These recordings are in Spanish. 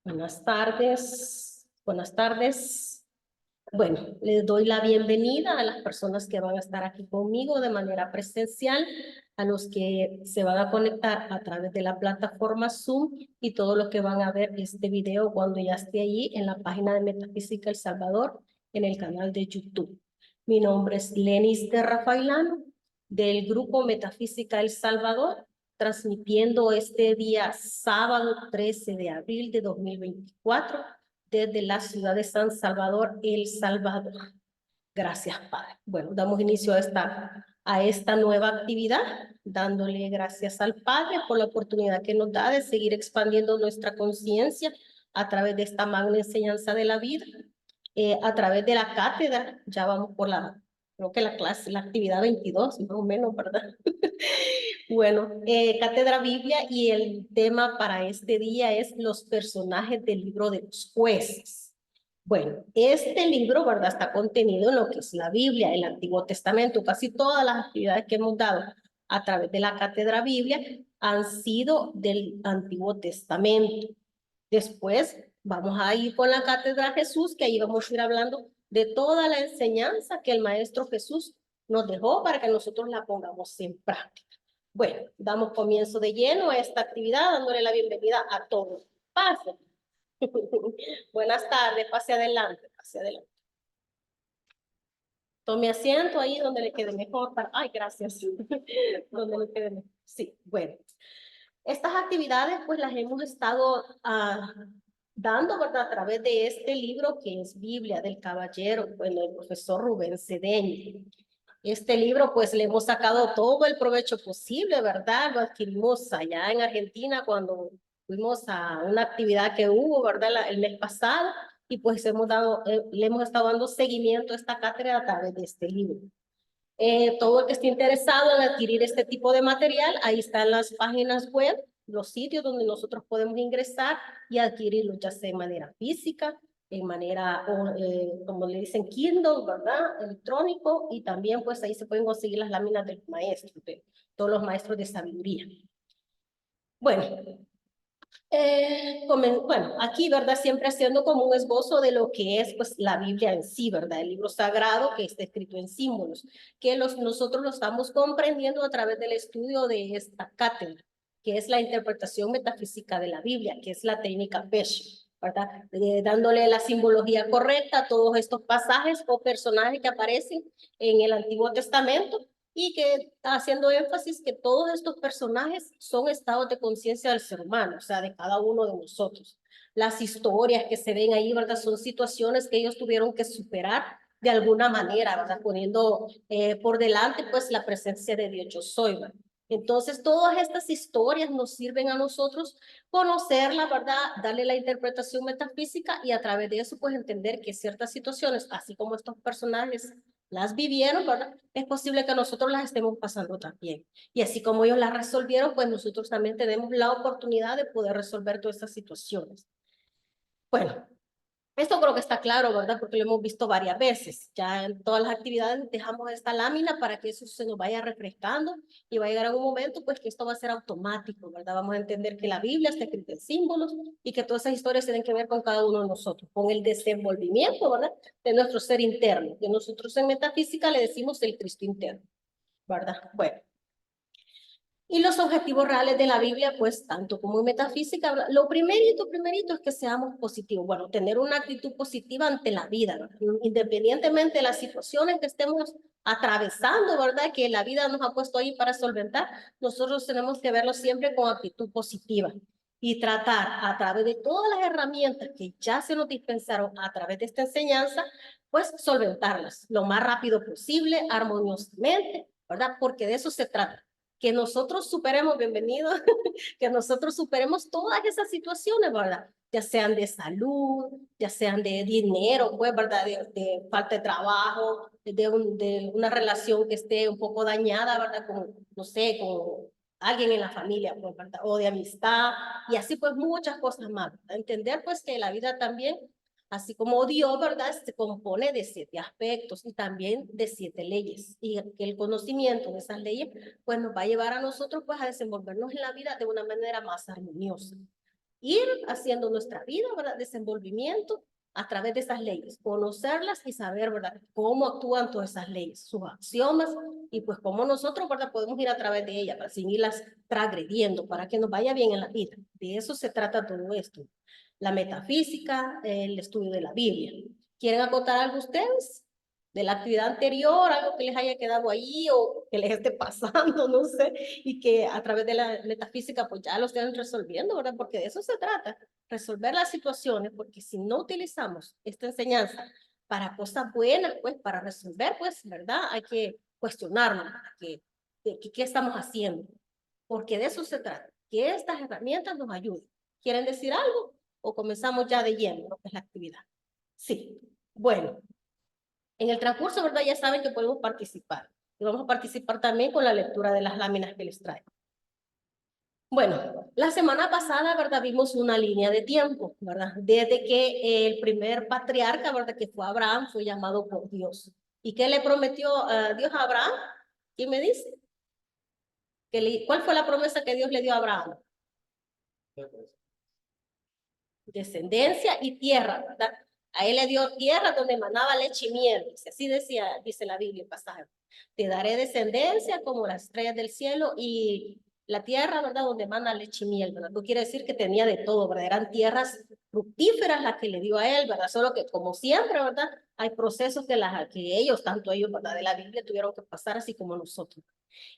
Buenas tardes, buenas tardes. Bueno, les doy la bienvenida a las personas que van a estar aquí conmigo de manera presencial, a los que se van a conectar a través de la plataforma Zoom y todos los que van a ver este video cuando ya esté allí en la página de Metafísica El Salvador en el canal de YouTube. Mi nombre es Lenis de Rafaelano del grupo Metafísica El Salvador, transmitiendo este día sábado 13 de abril de 2024 desde la ciudad de San Salvador, El Salvador. Gracias, Padre. Bueno, damos inicio a esta nueva actividad, dándole gracias al Padre por la oportunidad que nos da de seguir expandiendo nuestra conciencia a través de esta magna enseñanza de la vida, a través de la cátedra. Ya vamos por creo que la actividad 22, más o menos, ¿verdad? Bueno, Cátedra Biblia, y el tema para este día es los personajes del libro de los jueces. Bueno, este libro, ¿verdad? Está contenido en lo que es la Biblia, el Antiguo Testamento. Casi todas las actividades que hemos dado a través de la Cátedra Biblia han sido del Antiguo Testamento. Después vamos a ir con la Cátedra Jesús, que ahí vamos a ir hablando de toda la enseñanza que el Maestro Jesús nos dejó para que nosotros la pongamos en práctica. Bueno, damos comienzo de lleno a esta actividad, dándole la bienvenida a todos. Pase. Buenas tardes, pase adelante, pase adelante. Tome asiento ahí donde le quede mejor. Ay, gracias. Donde le quede mejor. Sí, bueno. Estas actividades pues las hemos estado dando, ¿verdad? A través de este libro que es Biblia del Caballero, bueno, el profesor Rubén Cedeño. Este libro pues le hemos sacado todo el provecho posible, ¿verdad? Lo adquirimos allá en Argentina cuando fuimos a una actividad que hubo, ¿verdad? El mes pasado, y pues le hemos estado dando seguimiento a esta cátedra a través de este libro. Todo el que esté interesado en adquirir este tipo de material, ahí están las páginas web, los sitios donde nosotros podemos ingresar y adquirirlo, ya sea de manera física, en manera, como le dicen, Kindle, ¿verdad? Electrónico, y también pues ahí se pueden conseguir las láminas del maestro, de todos los maestros de sabiduría. Bueno, bueno, aquí, ¿verdad? Siempre haciendo como un esbozo de lo que es, pues, la Biblia en sí, ¿verdad? El libro sagrado que está escrito en símbolos, que nosotros lo estamos comprendiendo a través del estudio de esta cátedra, que es la interpretación metafísica de la Biblia, que es la técnica Pesha, ¿verdad? Dándole la simbología correcta a todos estos pasajes o personajes que aparecen en el Antiguo Testamento, y que está haciendo énfasis que todos estos personajes son estados de conciencia del ser humano, o sea, de cada uno de nosotros. Las historias que se ven ahí, ¿verdad? Son situaciones que ellos tuvieron que superar de alguna manera, ¿verdad? Poniendo por delante, pues, la presencia de Dios yo soy, ¿verdad? Entonces, todas estas historias nos sirven a nosotros conocerla, ¿verdad? Darle la interpretación metafísica y a través de eso, pues, entender que ciertas situaciones, así como estos personajes las vivieron, ¿verdad? Es posible que nosotros las estemos pasando también. Y así como ellos las resolvieron, pues nosotros también tenemos la oportunidad de poder resolver todas estas situaciones. Bueno, esto creo que está claro, ¿verdad? Porque lo hemos visto varias veces. Ya en todas las actividades dejamos esta lámina para que eso se nos vaya refrescando y va a llegar a un momento, pues, que esto va a ser automático, ¿verdad? Vamos a entender que la Biblia está escrita en símbolos y que todas esas historias tienen que ver con cada uno de nosotros, con el desenvolvimiento, ¿verdad? De nuestro ser interno, que nosotros en metafísica le decimos el Cristo interno, ¿verdad? Bueno. Y los objetivos reales de la Biblia, pues, tanto como en metafísica, lo primerito es que seamos positivos. Bueno, tener una actitud positiva ante la vida, ¿verdad? Independientemente de las situaciones que estemos atravesando, ¿verdad? Que la vida nos ha puesto ahí para solventar, nosotros tenemos que verlo siempre con actitud positiva y tratar a través de todas las herramientas que ya se nos dispensaron a través de esta enseñanza, pues solventarlas lo más rápido posible, armoniosamente, ¿verdad? Porque de eso se trata, que nosotros superemos, bienvenido, que nosotros superemos todas esas situaciones, ¿verdad? Ya sean de salud, ya sean de dinero, pues, ¿verdad? De falta de trabajo, de una relación que esté un poco dañada, ¿verdad? Con, no sé, con alguien en la familia, pues, ¿verdad? O de amistad, y así pues muchas cosas más, ¿verdad? Entender pues que la vida también, así como Dios, ¿verdad? Se compone de 7 aspectos y también de 7 leyes, y que el conocimiento de esas leyes pues nos va a llevar a nosotros pues a desenvolvernos en la vida de una manera más armoniosa. ir haciendo nuestra vida, ¿verdad? Desenvolvimiento a través de esas leyes, conocerlas y saber, ¿verdad? Cómo actúan todas esas leyes, sus axiomas, y pues cómo nosotros, ¿verdad? Podemos ir a través de ellas, para sin irlas transgrediendo, para que nos vaya bien en la vida. De eso se trata todo esto. La metafísica, el estudio de la Biblia. ¿Quieren acotar algo ustedes? De la actividad anterior, algo que les haya quedado ahí o que les esté pasando, no sé, y que a través de la metafísica pues ya lo estén resolviendo, ¿verdad? Porque de eso se trata, resolver las situaciones, porque si no utilizamos esta enseñanza para cosas buenas, pues para resolver, pues, ¿verdad? Hay que cuestionarnos, ¿qué estamos haciendo? Porque de eso se trata, que estas herramientas nos ayuden. ¿Quieren decir algo? ¿O comenzamos ya de lleno lo que es la actividad? Sí, bueno. En el transcurso, ¿verdad? Ya saben que podemos participar. Y vamos a participar también con la lectura de las láminas que les traigo. Bueno, la semana pasada, ¿verdad? Vimos una línea de tiempo, ¿verdad? Desde que el primer patriarca, ¿verdad? Que fue Abraham, fue llamado por Dios. ¿Y qué le prometió Dios a Abraham? ¿Quién me dice? ¿Cuál fue la promesa que Dios le dio a Abraham? Descendencia y tierra, ¿verdad? A él le dio tierra donde manaba leche y miel. Así decía, dice la Biblia, el pasaje. Te daré descendencia como las estrellas del cielo y la tierra, ¿verdad? Donde mana leche y miel, ¿verdad? No quiere decir que tenía de todo, ¿verdad? Eran tierras fructíferas las que le dio a él, ¿verdad? Solo que, como siempre, ¿verdad? Hay procesos que ellos, tanto ellos, ¿verdad? De la Biblia tuvieron que pasar así como nosotros.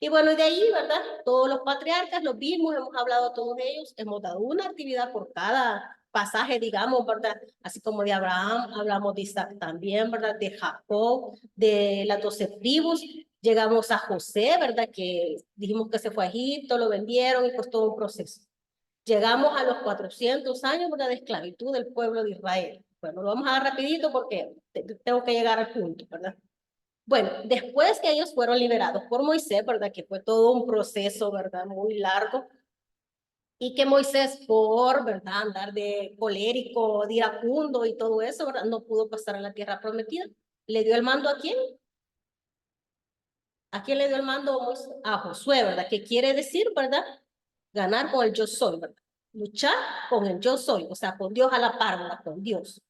Y bueno, y de ahí, ¿verdad? Todos los patriarcas los vimos, hemos hablado a todos ellos, hemos dado una actividad por cada pasaje, digamos, ¿verdad? Así como de Abraham, hablamos de Isaac también, ¿verdad? De Jacob, de las 12 tribus, llegamos a José, ¿verdad? Que dijimos que se fue a Egipto, lo vendieron y pues todo un proceso. Llegamos a los 400 años, ¿verdad? De esclavitud del pueblo de Israel. Bueno, lo vamos a dar rapidito porque tengo que llegar al punto, ¿verdad? Bueno, después que ellos fueron liberados por Moisés, ¿verdad? Que fue todo un proceso, ¿verdad? Muy largo. Y que Moisés, por, ¿verdad? Andar de colérico, de iracundo y todo eso, ¿verdad? No pudo pasar a la tierra prometida. ¿Le dio el mando a quién? ¿A quién le dio el mando Moisés? A Josué, ¿verdad? ¿Qué quiere decir, verdad? Ganar con el yo soy, ¿verdad? Luchar con el yo soy, o sea, con Dios a la par, ¿verdad? Con Dios,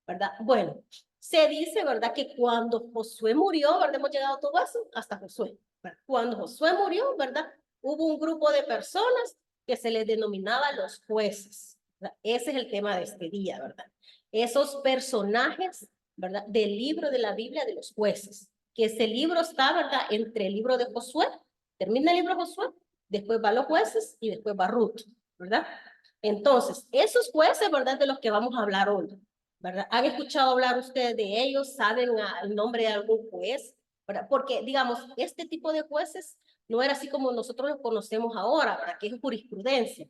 ¿verdad? Bueno, se dice, ¿verdad? Que cuando Josué murió, ¿verdad? Hemos llegado a todo eso hasta Josué. ¿Verdad? Cuando Josué murió, ¿verdad? Hubo un grupo de personas que se les denominaba los jueces. ¿Verdad? Ese es el tema de este día, ¿verdad? Esos personajes, ¿verdad? Del libro de la Biblia de los jueces. Que ese libro está, ¿verdad? Entre el libro de Josué, termina el libro de Josué, después va los jueces y después va Ruth, ¿verdad? Entonces, esos jueces, ¿verdad? De los que vamos a hablar hoy. ¿Verdad? ¿Han escuchado hablar ustedes de ellos? ¿Saben el nombre de algún juez? ¿Verdad? Porque, digamos, este tipo de jueces no era así como nosotros los conocemos ahora, ¿verdad? Que es jurisprudencia,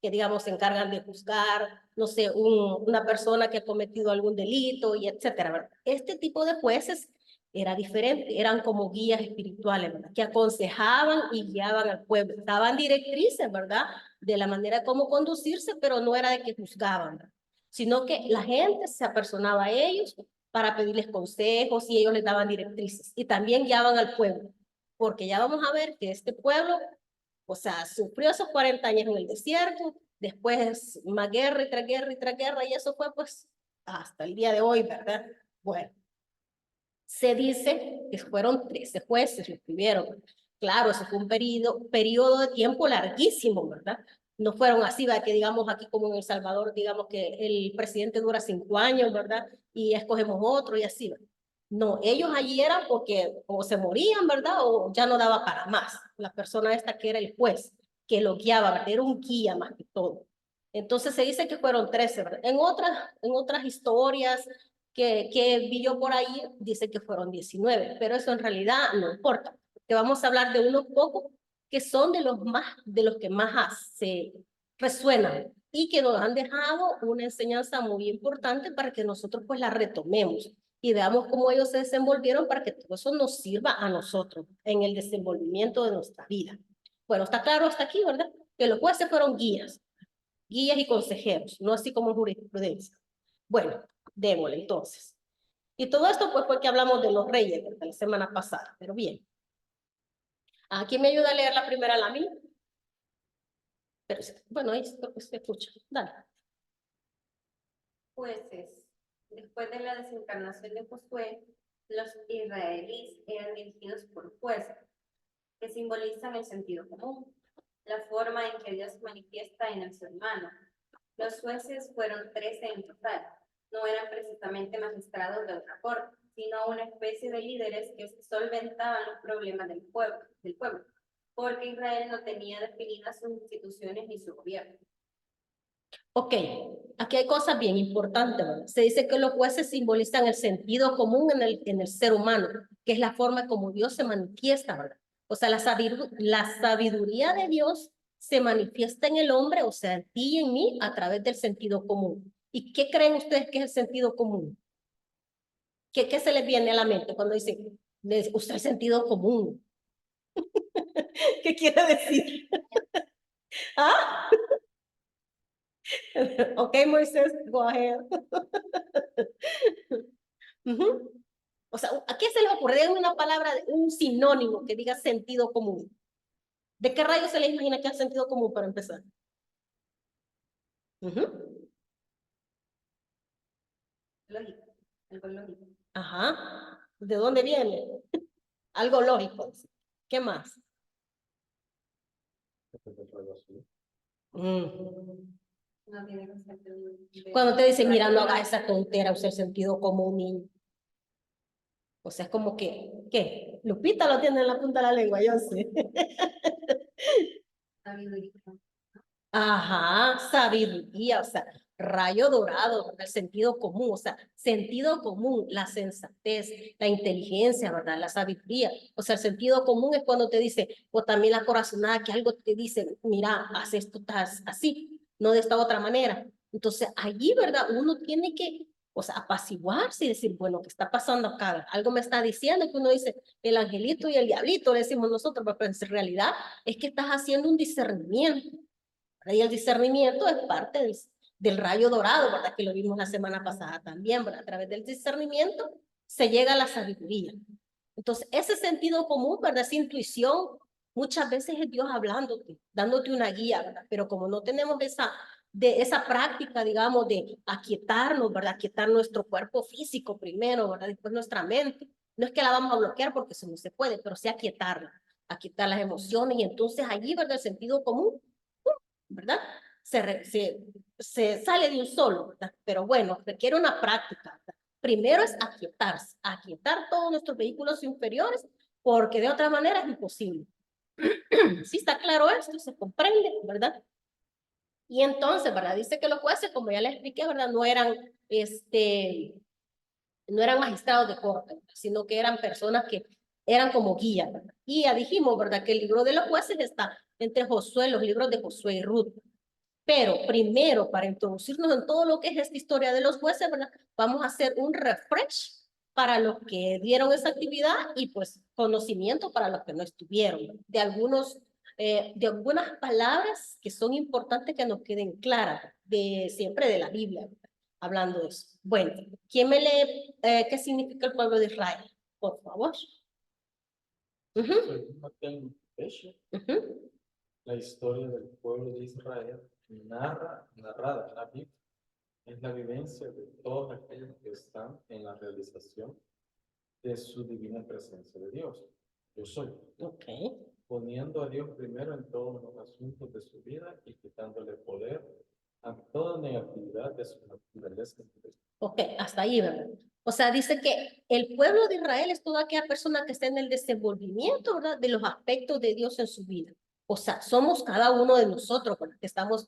que, digamos, se encargan de juzgar, no sé, una persona que ha cometido algún delito y etcétera, ¿verdad? Este tipo de jueces era diferente, eran como guías espirituales, ¿verdad? Que aconsejaban y guiaban al pueblo, daban directrices, ¿verdad? De la manera como conducirse, pero no era de que juzgaban, ¿verdad? Sino que la gente se apersonaba a ellos para pedirles consejos y ellos les daban directrices y también guiaban al pueblo, porque ya vamos a ver que este pueblo, o sea, sufrió esos 40 años en el desierto, después más guerra y tras guerra y tras guerra y eso fue pues hasta el día de hoy, ¿verdad? Bueno, se dice que fueron 13 jueces los que tuvieron. Claro, eso fue un periodo de tiempo larguísimo, ¿verdad? No fueron así, ¿verdad? Que digamos aquí como en El Salvador, digamos que el presidente dura 5 años, ¿verdad? Y escogemos otro y así, ¿verdad? No, ellos allí eran porque o se morían, ¿verdad? O ya no daba para más. La persona esta que era el juez, que lo guiaba, ¿verdad? Era un guía más que todo. Entonces se dice que fueron 13, ¿verdad? En otras historias que vi yo por ahí, dice que fueron 19, pero eso en realidad no importa, que vamos a hablar de unos pocos que son de los que más se resuenan y que nos han dejado una enseñanza muy importante para que nosotros pues la retomemos y veamos cómo ellos se desenvolvieron para que todo eso nos sirva a nosotros en el desenvolvimiento de nuestra vida. Bueno, está claro hasta aquí, ¿verdad? Que los jueces fueron guías y consejeros, no así como jurisprudencia. Bueno, démosle entonces. Y todo esto pues fue que hablamos de los reyes de la semana pasada, pero bien. ¿A quién me ayuda a leer la primera lámina? Pero bueno, ahí se escucha. Dale. Jueces. Después de la desencarnación de Josué, los israelíes eran dirigidos por jueces, que simbolizan el sentido común, la forma en que Dios se manifiesta en el ser humano. Los jueces fueron 13 en total. No eran precisamente magistrados de otra corte, sino una especie de líderes que solventaban los problemas del pueblo, porque Israel no tenía definidas sus instituciones ni su gobierno. Ok, aquí hay cosas bien importantes, ¿verdad? Se dice que los jueces simbolizan el sentido común en el ser humano, que es la forma como Dios se manifiesta, ¿verdad? O sea, la sabiduría de Dios se manifiesta en el hombre, o sea, en ti y en mí, a través del sentido común. ¿Y qué creen ustedes que es el sentido común? ¿Qué se les viene a la mente cuando dicen, usa el sentido común? ¿Qué quiere decir? ¿Ah? Ok, Moisés, go ahead. O sea, ¿a qué se les ocurre? Díganme una palabra, un sinónimo que diga sentido común. ¿De qué rayos se les imagina que es sentido común para empezar? Lógico, algo lógico. Ajá. ¿De dónde viene? Algo lógico. ¿Qué más? No tiene que ser Cuando te dicen, mira, no hagas esa tontera, usa el sentido común, niño. O sea, es como que, ¿qué? Lupita lo tiene en la punta de la lengua, yo sé. sabiduría. Ajá, sabiduría, o sea, rayo dorado, ¿verdad? El sentido común, o sea, sentido común, la sensatez, la inteligencia, ¿verdad? La sabiduría, o sea, el sentido común es cuando te dice, o también la corazonada, que algo te dice, mira, haz esto así, no de esta otra manera. Entonces, allí, ¿verdad? Uno tiene que, o sea, apaciguarse y decir, bueno, ¿qué está pasando acá? Algo me está diciendo, que uno dice, el angelito y el diablito, le decimos nosotros, pero en realidad es que estás haciendo un discernimiento. Y el discernimiento es parte del rayo dorado, ¿verdad? Que lo vimos la semana pasada también, ¿verdad? A través del discernimiento se llega a la sabiduría. Entonces, ese sentido común, ¿verdad? Esa intuición, muchas veces es Dios hablándote, dándote una guía, ¿verdad? Pero como no tenemos esa práctica, digamos, de aquietarnos, ¿verdad? Aquietar nuestro cuerpo físico primero, ¿verdad? Después nuestra mente. No es que la vamos a bloquear porque eso no se puede, pero sí aquietarla, aquietar las emociones. Y entonces allí, ¿verdad? El sentido común, ¿verdad? Se sale de un solo, ¿verdad? Pero bueno, requiere una práctica, ¿verdad? Primero es aquietarse, aquietar todos nuestros vehículos inferiores, porque de otra manera es imposible. ¿Sí está claro esto? ¿Se comprende, verdad? Y entonces, ¿verdad? Dice que los jueces, como ya les expliqué, ¿verdad? No eran magistrados de corte, ¿verdad? Sino que eran personas que eran como guías, ¿verdad? Y ya dijimos, ¿verdad? Que el libro de los jueces está entre Josué, los libros de Josué y Ruth. Pero primero, para introducirnos en todo lo que es esta historia de los jueces, ¿verdad? Vamos a hacer un refresh para los que dieron esa actividad y pues conocimiento para los que no estuvieron, de algunas palabras que son importantes que nos queden claras, siempre de la Biblia, ¿verdad? Hablando de eso. Bueno, ¿quién me lee qué significa el pueblo de Israel? Por favor. La historia del pueblo de Israel narrada en la Biblia, es la vivencia de todos aquellos que están en la realización de su divina presencia de Dios. Yo soy. Okay. Poniendo a Dios primero en todos los asuntos de su vida y quitándole poder a toda negatividad de su naturaleza. Ok, hasta ahí, ¿verdad? O sea, dice que el pueblo de Israel es toda aquella persona que está en el desenvolvimiento, ¿verdad? De los aspectos de Dios en su vida. O sea, somos cada uno de nosotros, ¿verdad? Que estamos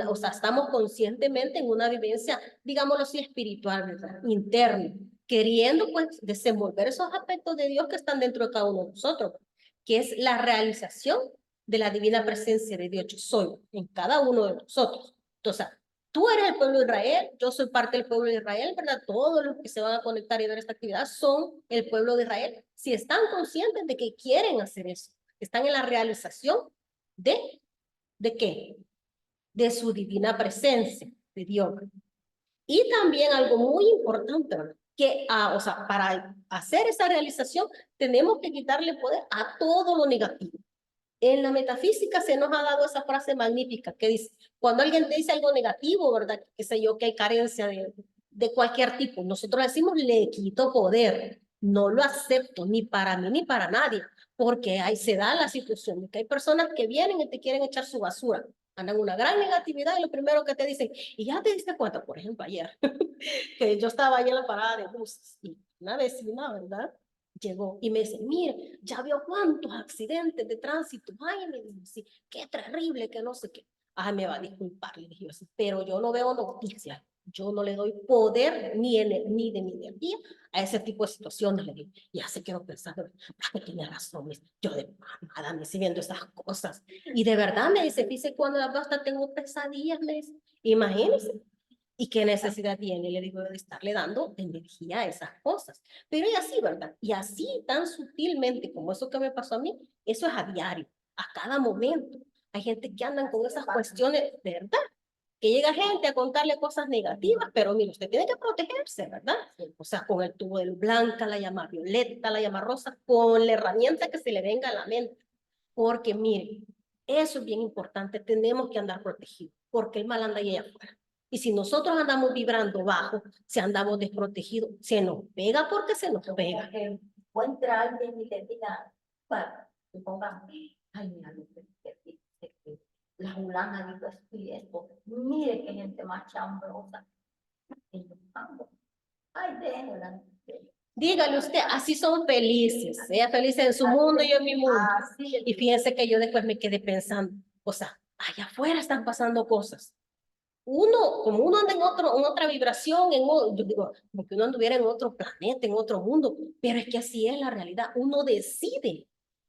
o sea, estamos conscientemente en una vivencia, digámoslo así, espiritual, ¿verdad? Interna, queriendo, pues, desenvolver esos aspectos de Dios que están dentro de cada uno de nosotros, ¿verdad? Que es la realización de la divina presencia de Dios. Yo soy en cada uno de nosotros. Entonces, tú eres el pueblo de Israel, yo soy parte del pueblo de Israel, ¿verdad? Todos los que se van a conectar y ver esta actividad son el pueblo de Israel. Si están conscientes de que quieren hacer eso, están en la realización ¿de qué? De su divina presencia, de Dios. Y también algo muy importante, ¿verdad? Que, o sea, para hacer esa realización tenemos que quitarle poder a todo lo negativo. En la metafísica se nos ha dado esa frase magnífica que dice, cuando alguien te dice algo negativo, ¿verdad? Qué sé yo, que hay carencia de cualquier tipo, nosotros decimos, le quito poder, no lo acepto ni para mí ni para nadie, porque ahí se da la situación de que hay personas que vienen y te quieren echar su basura, andan una gran negatividad y lo primero que te dicen, y ya te diste cuenta, por ejemplo, ayer, que yo estaba ahí en la parada de buses y una vecina, ¿verdad? Llegó y me dice, mire, ya vio cuántos accidentes de tránsito. Ay, me dice, sí, qué terrible, que no sé qué. Ay, me va a disculpar, le dije así, pero yo no veo noticias. Yo no le doy poder ni de mi energía a ese tipo de situaciones, le dije. Y ya se quedó pensando, que tiene razón, yo de nada me sigue viendo esas cosas. Y de verdad me dice, dice, cuando hasta tengo pesadillas, me dice, imagínese. ¿Y qué necesidad tiene? Le digo, de estarle dando energía a esas cosas. Pero y así, ¿verdad? Y así, tan sutilmente como eso que me pasó a mí, eso es a diario, a cada momento. Hay gente que andan con esas cuestiones, ¿verdad? Que llega gente a contarle cosas negativas, pero mire, usted tiene que protegerse, ¿verdad? O sea, con el tubo de luz blanca, la llama violeta, la llama rosa, con la herramienta que se le venga a la mente. Porque mire, eso es bien importante, tenemos que andar protegidos, porque el mal anda ahí afuera. Y si nosotros andamos vibrando bajo, si andamos desprotegidos, se nos pega porque se nos pega. Que encuentra a alguien y le diga, bueno, supongamos, ay, mira, la fulana dijo esto y esto, mire qué gente más chambrosa. Y yo, ay, déjala. Dígale usted, así son felices, ella feliz en su mundo y yo en mi mundo. Y fíjense que yo después me quedé pensando, o sea, allá afuera están pasando cosas. Como uno anda en otra vibración, yo digo, como que uno anduviera en otro planeta, en otro mundo, pero es que así es la realidad. Uno decide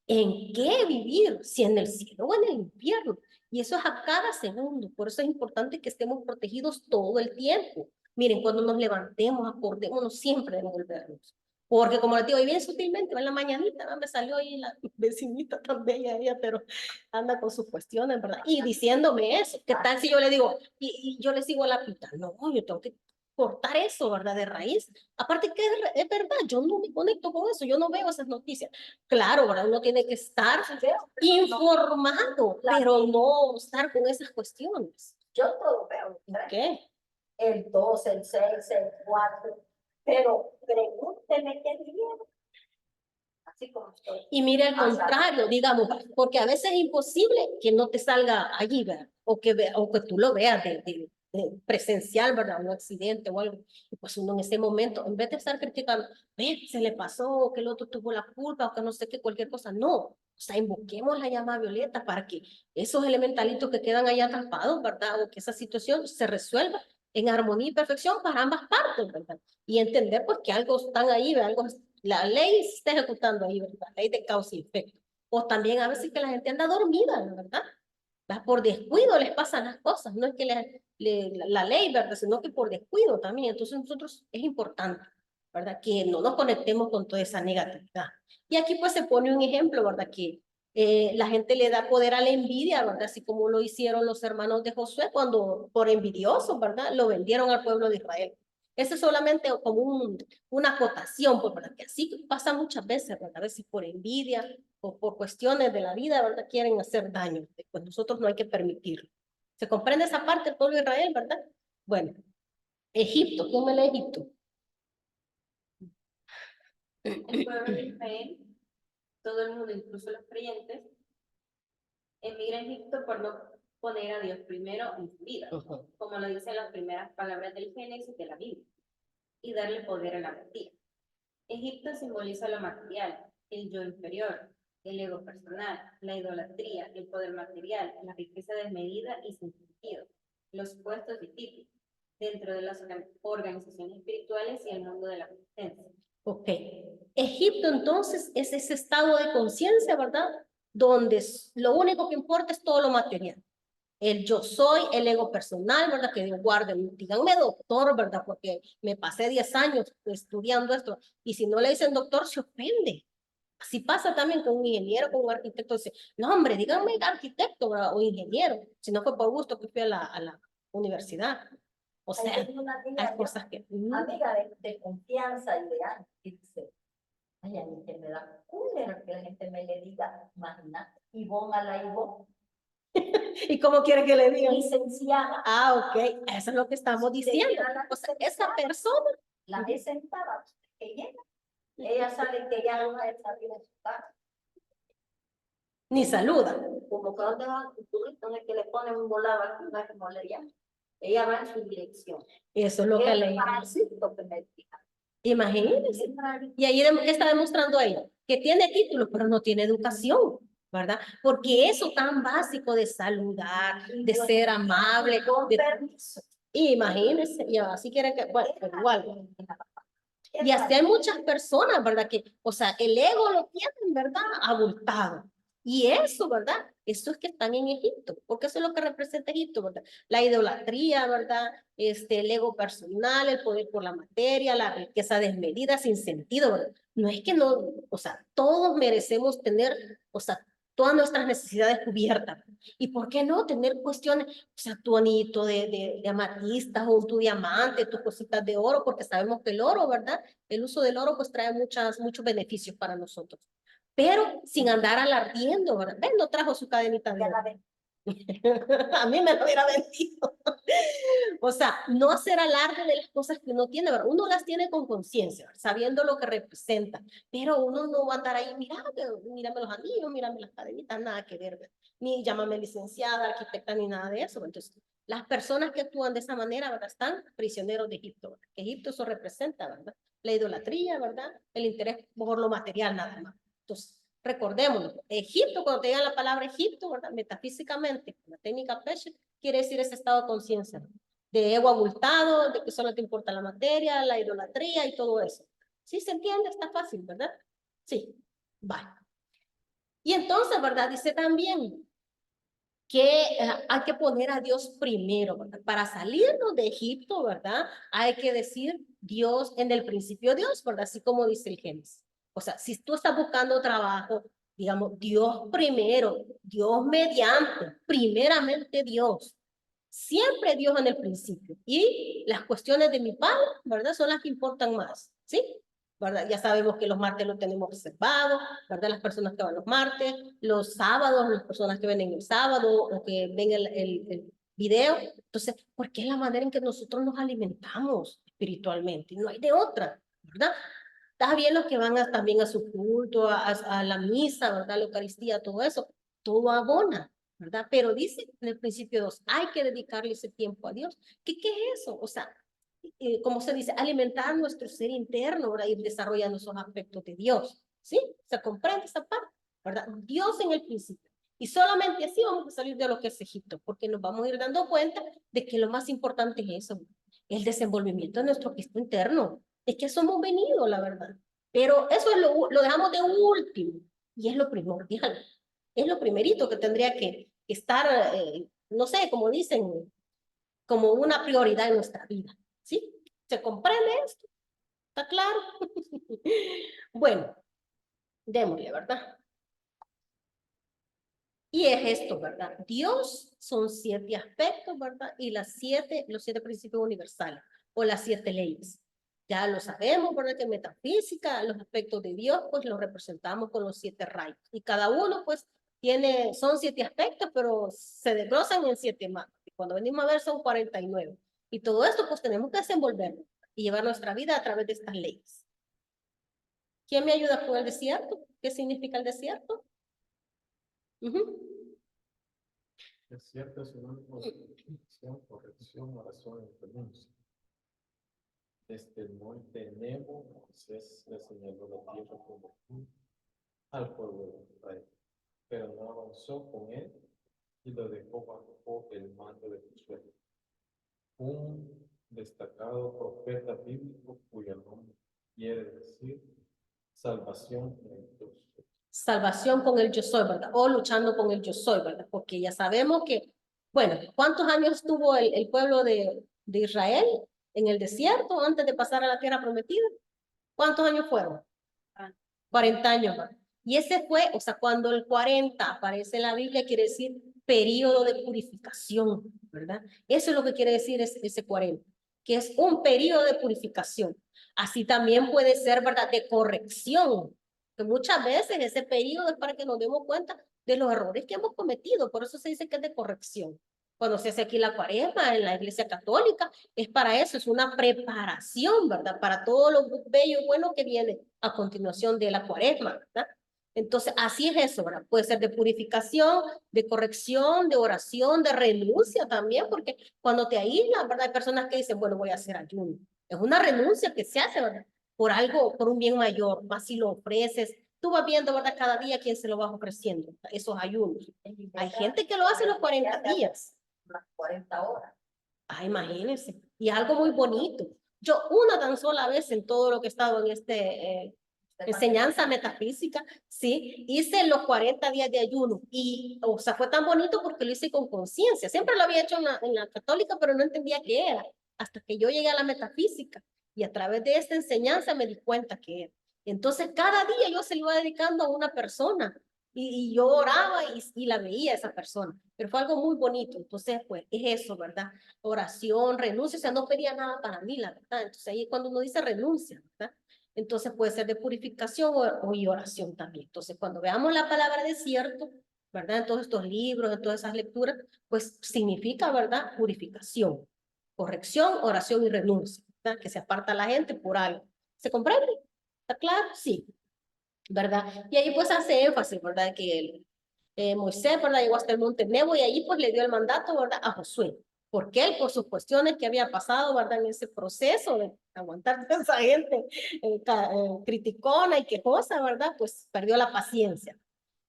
en qué vivir, si en el cielo o en el infierno. Y eso es a cada segundo. Por eso es importante que estemos protegidos todo el tiempo. Miren, cuando nos levantemos, acordémonos siempre de envolvernos. Porque como les digo, y bien sutilmente, en la mañanita, ¿no? Me salió ahí la vecinita tan bella ella, pero anda con sus cuestiones, ¿verdad? Y diciéndome eso, ¿qué tal si yo le digo, y yo le sigo a la pita? No, yo tengo que cortar eso, ¿verdad? De raíz. Aparte que es verdad, yo no me conecto con eso, yo no veo esas noticias. Claro, ¿verdad? Uno tiene que estar informado, pero no estar con esas cuestiones. Yo todo veo. ¿Qué? El 2, el 6, el 4, pero pregúnteme qué vivieron. Así como estoy. Y mire al contrario, digamos, porque a veces es imposible que no te salga allí, ¿verdad? O que tú lo veas de presencial, ¿verdad? Un accidente o algo. Y pues uno en ese momento, en vez de estar criticando, ve, se le pasó, o que el otro tuvo la culpa, o que no sé qué, cualquier cosa, no. O sea, invoquemos la llama violeta para que esos elementalitos que quedan ahí atrapados, ¿verdad? O que esa situación se resuelva en armonía y perfección para ambas partes, ¿verdad? Y entender pues que algo están ahí, ¿verdad? Algo, la ley se está ejecutando ahí, ¿verdad? La ley de causa y efecto. O también a veces que la gente anda dormida, ¿verdad? Por descuido les pasan las cosas, no es que la ley, ¿verdad? Sino que por descuido también. Entonces nosotros es importante, ¿verdad? Que no nos conectemos con toda esa negatividad. Y aquí pues se pone un ejemplo, ¿verdad? Que la gente le da poder a la envidia, ¿verdad? Así como lo hicieron los hermanos de Josué cuando por envidiosos, ¿verdad? Lo vendieron al pueblo de Israel. Eso es solamente como una acotación, pues, ¿verdad? Que así pasa muchas veces, ¿verdad? A veces por envidia o por cuestiones de la vida, ¿verdad? Quieren hacer daño. Pues nosotros no hay que permitirlo. ¿Se comprende esa parte del pueblo de Israel, verdad? Bueno, Egipto, ¿quién me lee Egipto? El pueblo de Israel, todo el mundo, incluso los creyentes, emigra a Egipto por no poner a Dios primero en su vida, como lo dicen las primeras palabras del Génesis de la Biblia, y darle poder a la mentira. Egipto simboliza lo material, el yo inferior, el ego personal, la idolatría, el poder material, la riqueza desmedida y sin sentido, los puestos y títulos, dentro de las organizaciones espirituales y el mundo de la existencia. Ok. Egipto entonces es ese estado de conciencia, ¿verdad? Donde lo único que importa es todo lo material. El yo soy, el ego personal, ¿verdad? Que Dios guarde, díganme doctor, ¿verdad? Porque me pasé 10 años estudiando esto. Y si no le dicen doctor, se ofende. Así pasa también con un ingeniero, con un arquitecto. Dice, no, hombre, díganme arquitecto, ¿verdad? O ingeniero. Si no fue por gusto que fui a la universidad. O sea, hay cosas que... Amiga de confianza y de dice, Ay, a mí que me da cólera que la gente me le diga, imagínate, Ivonne a la Ivonne, ¿Y cómo quiere que le digan? licenciada, Ah, ok, eso es lo que estamos diciendo. O sea, esa persona, la ve sentada, que llega, ella sabe que ya no va a salir de su casa. ni saluda. Como que donde va un turista en el que le ponen un volado aquí, no es como le llaman. Ella va en su dirección. Eso es lo que le Francisco que me diga. imagínense. Y ahí ¿qué está demostrando ella? Que tiene títulos, pero no tiene educación, ¿verdad? Porque eso tan básico de saludar, de ser amable, Con de, permiso. imagínense, y así quiere que, bueno, pero igual. Y así hay muchas personas, ¿verdad? Que, o sea, el ego lo tienen, ¿verdad? Abultado. Y eso, ¿verdad? Eso es que están en Egipto, porque eso es lo que representa Egipto, ¿verdad? La idolatría, ¿verdad? El ego personal, el poder por la materia, la riqueza desmedida, sin sentido, ¿verdad? No es que no, o sea, todos merecemos tener, o sea, todas nuestras necesidades cubiertas. ¿Y por qué no tener cuestiones, o sea, tu anito de amatistas o tu diamante, tus cositas de oro, porque sabemos que el oro, ¿verdad? El uso del oro pues trae muchos beneficios para nosotros. Pero sin andar alardiendo, ¿verdad? Ven, no trajo su cadenita de oro. A mí me lo hubiera vendido. O sea, no hacer alarde de las cosas que uno tiene, ¿verdad? Uno las tiene con conciencia, sabiendo lo que representa, pero uno no va a andar ahí, mírame los anillos, mírame las cadenitas, nada que ver, ¿verdad? Ni llámame licenciada, arquitecta, ni nada de eso. Entonces, las personas que actúan de esa manera, ¿verdad? Están prisioneros de Egipto, ¿verdad? Egipto eso representa, ¿verdad? La idolatría, ¿verdad? El interés por lo material, nada más. Entonces, recordémonos, Egipto, cuando te digan la palabra Egipto, ¿verdad? Metafísicamente, con la técnica Pesce, quiere decir ese estado de conciencia, ¿no? De ego abultado, de que solo te importa la materia, la idolatría y todo eso. ¿Sí se entiende? Está fácil, ¿verdad? Sí, vale. Y entonces, ¿verdad? Dice también que hay que poner a Dios primero, ¿verdad? Para salirnos de Egipto, ¿verdad? Hay que decir Dios, en el principio Dios, ¿verdad? Así como dice el Génesis. O sea, si tú estás buscando trabajo, digamos, Dios primero, Dios mediante, primeramente Dios. Siempre Dios en el principio. Y las cuestiones de mi padre, ¿verdad? Son las que importan más, ¿sí? ¿Verdad? Ya sabemos que los martes lo tenemos reservado, ¿verdad? Las personas que van los martes, los sábados, las personas que ven el sábado o que ven el video. Entonces, porque es la manera en que nosotros nos alimentamos espiritualmente. No hay de otra, ¿verdad? Está bien los que van también a su culto, a la misa, ¿verdad? La Eucaristía, todo eso. Todo abona, ¿verdad? Pero dice en el principio 2, hay que dedicarle ese tiempo a Dios. ¿Qué es eso? O sea, como se dice, alimentar nuestro ser interno, ¿verdad? Ir desarrollando esos aspectos de Dios, ¿sí? Se comprende esa parte, ¿verdad? Dios en el principio. Y solamente así vamos a salir de lo que es Egipto, porque nos vamos a ir dando cuenta de que lo más importante es eso, el desenvolvimiento de nuestro Cristo interno. Es que somos venidos, la verdad. Pero eso es lo dejamos de último, y es lo primordial. Es lo primerito que tendría que estar, no sé, como dicen, como una prioridad en nuestra vida. ¿Sí? ¿Se comprende esto? ¿Está claro? Bueno, démosle, ¿verdad? Y es esto, ¿verdad? Dios son 7 aspectos, ¿verdad? Y los 7 principios universales o las 7 leyes. Ya lo sabemos, ¿verdad? Que en metafísica, los aspectos de Dios, pues los representamos con los 7 rayos. Y cada uno, pues, son 7 aspectos, pero se desglosan en 7 más. Y cuando venimos a ver, son 49. Y todo esto, pues, tenemos que desenvolverlo y llevar nuestra vida a través de estas leyes. ¿Quién me ayuda con el desierto? ¿Qué significa el desierto? Desierto es sinónimo de definición, corrección, oración y renuncia. Desde el monte Nebo, Moisés le señaló la tierra como al pueblo de Israel, pero no avanzó con él y lo dejó bajo el mando de Josué, un destacado profeta bíblico cuyo nombre quiere decir salvación en Dios. Salvación con el yo soy, ¿verdad? O luchando con el yo soy, ¿verdad? Porque ya sabemos que, bueno, ¿cuántos años tuvo el pueblo de Israel en el desierto antes de pasar a la tierra prometida? ¿Cuántos años fueron? 40 años, ¿verdad? Y ese fue, o sea, cuando el 40 aparece en la Biblia, quiere decir periodo de purificación, ¿verdad? Eso es lo que quiere decir ese 40. que es un periodo de purificación. Así también puede ser, ¿verdad?, de corrección, que muchas veces ese periodo es para que nos demos cuenta de los errores que hemos cometido, por eso se dice que es de corrección. Cuando se hace aquí la cuaresma en la Iglesia Católica, es para eso, es una preparación, ¿verdad?, para todo lo bello y bueno que viene a continuación de la cuaresma, ¿verdad? Entonces, así es eso, ¿verdad? Puede ser de purificación, de corrección, de oración, de renuncia también, porque cuando te aíslas, ¿verdad? Hay personas que dicen, bueno, voy a hacer ayuno. Es una renuncia que se hace, ¿verdad? Por algo, por un bien mayor, más si lo ofreces. Tú vas viendo, ¿verdad? Cada día quién se lo vas ofreciendo, esos ayunos. Hay gente que lo hace los 40 días. Las 40 horas. Ah, imagínense. Y algo muy bonito. Yo una tan sola vez en todo lo que he estado en enseñanza metafísica, sí, hice los 40 días de ayuno y, o sea, fue tan bonito porque lo hice con conciencia. Siempre lo había hecho en la católica, pero no entendía qué era, hasta que yo llegué a la metafísica y a través de esta enseñanza me di cuenta que era. Entonces, cada día yo se lo iba dedicando a una persona y yo oraba y la veía a esa persona, pero fue algo muy bonito. Entonces, pues, es eso, ¿verdad? Oración, renuncia, o sea, no pedía nada para mí, la verdad. Entonces, ahí es cuando uno dice renuncia, ¿verdad? Entonces puede ser de purificación o oración también. Entonces cuando veamos la palabra desierto, ¿verdad? En todos estos libros, en todas esas lecturas, pues significa, ¿verdad? Purificación, corrección, oración y renuncia, ¿verdad? Que se aparta la gente por algo. ¿Se comprende? ¿Está claro? Sí, ¿verdad? Y ahí pues hace énfasis, ¿verdad? Que Moisés, ¿verdad? Llegó hasta el monte Nebo y ahí pues le dio el mandato, ¿verdad? A Josué. Porque él, por sus cuestiones que había pasado, ¿verdad? En ese proceso de aguantar a esa gente criticona y quejosa, ¿verdad? Pues perdió la paciencia.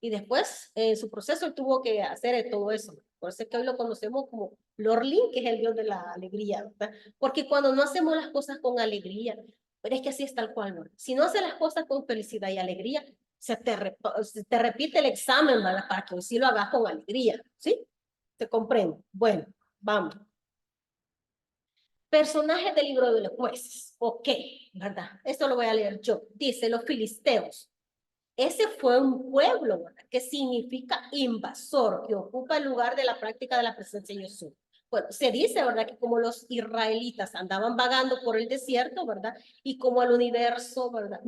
Y después, en su proceso, él tuvo que hacer todo eso. Por eso es que hoy lo conocemos como Lorlin, que es el Dios de la alegría, ¿verdad? Porque cuando no hacemos las cosas con alegría, pero es que así es tal cual, ¿no? Si no haces las cosas con felicidad y alegría, se te repite el examen, ¿verdad? Para que sí lo hagas con alegría, ¿sí? ¿Se comprende? Bueno, vamos. Personajes del libro de los jueces. Ok, ¿verdad? Esto lo voy a leer yo. Dice, los filisteos. Ese fue un pueblo, ¿verdad? Que significa invasor, que ocupa el lugar de la práctica de la presencia de Jesús. Bueno, se dice, ¿verdad? Que como los israelitas andaban vagando por el desierto, ¿verdad? Y como al universo, ¿verdad?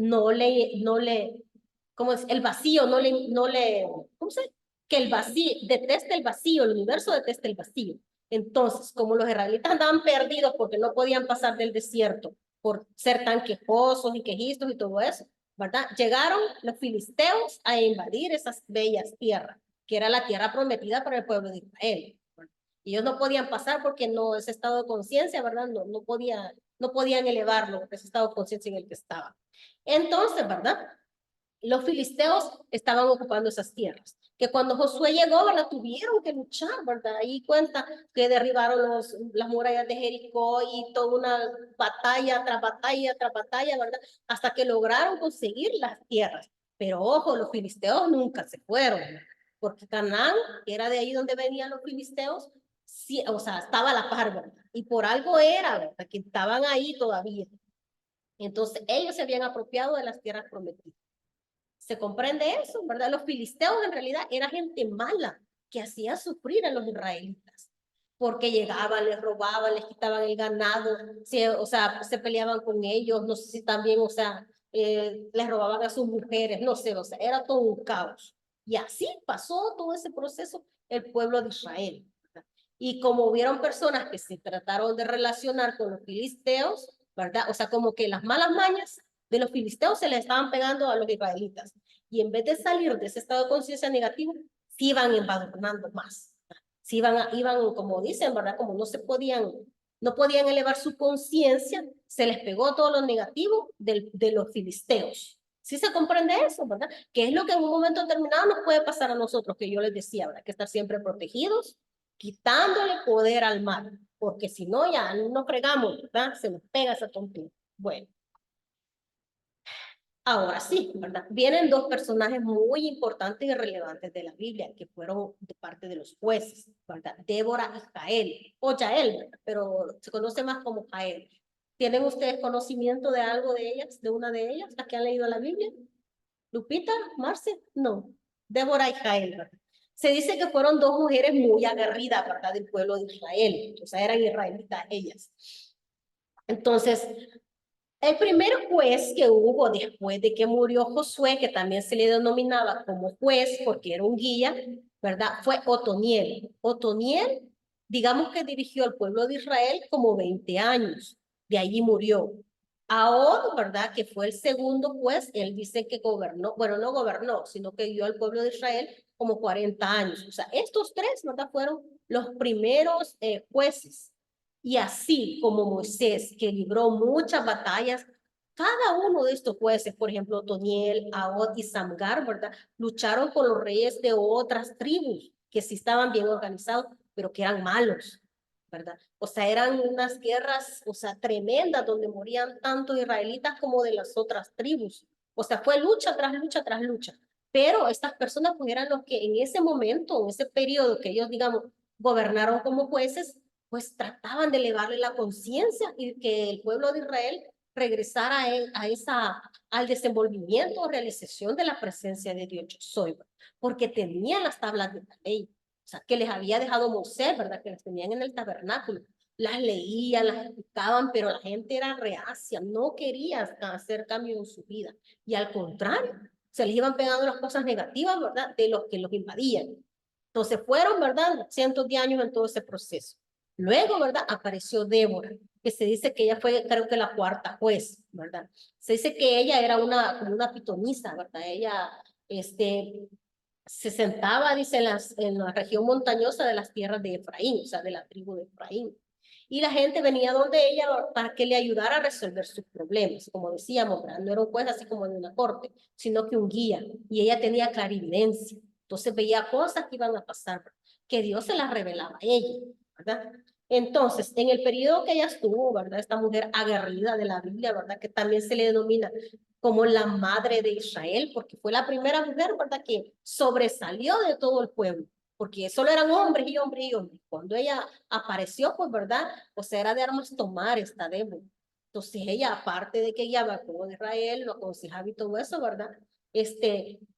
¿Cómo es? El vacío ¿cómo se? Que el vacío, detesta el vacío, el universo detesta el vacío. Entonces, como los israelitas andaban perdidos porque no podían pasar del desierto por ser tan quejosos y quejistos y todo eso, ¿verdad? Llegaron los filisteos a invadir esas bellas tierras, que era la tierra prometida para el pueblo de Israel. Ellos no podían pasar porque no, ese estado de conciencia, ¿verdad? No podían elevarlo, ese estado de conciencia en el que estaba. Entonces, ¿verdad? Los filisteos estaban ocupando esas tierras, que cuando Josué llegó, ¿verdad? Tuvieron que luchar, ¿verdad? Ahí cuenta que derribaron las murallas de Jericó y toda una batalla tras batalla tras batalla, ¿verdad? Hasta que lograron conseguir las tierras. Pero ojo, los filisteos nunca se fueron, ¿verdad? Porque Canaán, que era de ahí donde venían los filisteos, sí, o sea, estaba a la par, ¿verdad? Y por algo era, ¿verdad? Que estaban ahí todavía. Entonces, ellos se habían apropiado de las tierras prometidas. ¿Se comprende eso, verdad? Los filisteos en realidad era gente mala que hacía sufrir a los israelitas, porque llegaban, les robaban, les quitaban el ganado, o sea, se peleaban con ellos, no sé si también, o sea, les robaban a sus mujeres, no sé, o sea, era todo un caos. Y así pasó todo ese proceso el pueblo de Israel, ¿verdad? Y como hubieron personas que se trataron de relacionar con los filisteos, ¿verdad? O sea, como que las malas mañas de los filisteos se le estaban pegando a los israelitas. Y en vez de salir de ese estado de conciencia negativo, se iban embadurnando más. Se iban, como dicen, ¿verdad? Como no podían elevar su conciencia, se les pegó todo lo negativo de los filisteos. ¿Sí se comprende eso, verdad? Que es lo que en un momento determinado nos puede pasar a nosotros, que yo les decía, ¿verdad? Que estar siempre protegidos, quitándole poder al mal, porque si no ya nos fregamos, ¿verdad? Se nos pega esa tontería. Bueno. Ahora sí, ¿verdad? Vienen dos personajes muy importantes y relevantes de la Biblia, que fueron de parte de los jueces, ¿verdad? Débora y Jael, o Jael, ¿verdad? Pero se conoce más como Jael. ¿Tienen ustedes conocimiento de algo de ellas, de una de ellas, las que han leído la Biblia? ¿Lupita? ¿Marce? No. Débora y Jael, ¿verdad? Se dice que fueron dos mujeres muy aguerridas, ¿verdad? Del pueblo de Israel, o sea, eran israelitas ellas. Entonces, el primer juez que hubo después de que murió Josué, que también se le denominaba como juez porque era un guía, ¿verdad? Fue Otoniel. Otoniel, digamos que dirigió al pueblo de Israel como 20 años. De allí murió. Ahod, ¿verdad? Que fue el segundo juez, él dice que gobernó, bueno, no gobernó, sino que guió al pueblo de Israel como 40 años. O sea, estos tres, ¿verdad? Fueron los primeros jueces. Y así como Moisés, que libró muchas batallas, cada uno de estos jueces, por ejemplo, Otoniel, Ahod y Samgar, ¿verdad? Lucharon con los reyes de otras tribus que sí estaban bien organizados, pero que eran malos, ¿verdad? O sea, eran unas guerras, o sea, tremendas, donde morían tanto israelitas como de las otras tribus. O sea, fue lucha tras lucha tras lucha. Pero estas personas pues eran los que en ese momento, en ese periodo que ellos, digamos, gobernaron como jueces, pues trataban de elevarle la conciencia y que el pueblo de Israel regresara al desenvolvimiento o realización de la presencia de Dios yo soy, porque tenían las tablas de la ley, o sea, que les había dejado Moisés, ¿verdad? Que las tenían en el tabernáculo, las leían, las explicaban, pero la gente era reacia, no quería hacer cambio en su vida, y al contrario, se les iban pegando las cosas negativas, ¿verdad? De los que los invadían. Entonces fueron, ¿verdad? Cientos de años en todo ese proceso. Luego, ¿verdad? Apareció Débora, que se dice que ella fue, creo que la cuarta juez, ¿verdad? Se dice que ella era como una pitonisa, ¿verdad? Ella, se sentaba, dice, en la región montañosa de las tierras de Efraín, o sea, de la tribu de Efraín. Y la gente venía donde ella para que le ayudara a resolver sus problemas. Como decíamos, ¿verdad? No era un juez así como de una corte, sino que un guía. Y ella tenía clarividencia. Entonces veía cosas que iban a pasar, que Dios se las revelaba a ella, ¿verdad? Entonces, en el periodo que ella estuvo, ¿verdad? Esta mujer aguerrida de la Biblia, ¿verdad? Que también se le denomina como la madre de Israel, porque fue la primera mujer, ¿verdad? Que sobresalió de todo el pueblo, porque solo eran hombres y hombres y hombres. Cuando ella apareció, pues, ¿verdad? O sea, era de armas tomar esta Débora. Entonces ella, aparte de que guiaba al pueblo de Israel, lo aconsejaba y todo eso, ¿verdad?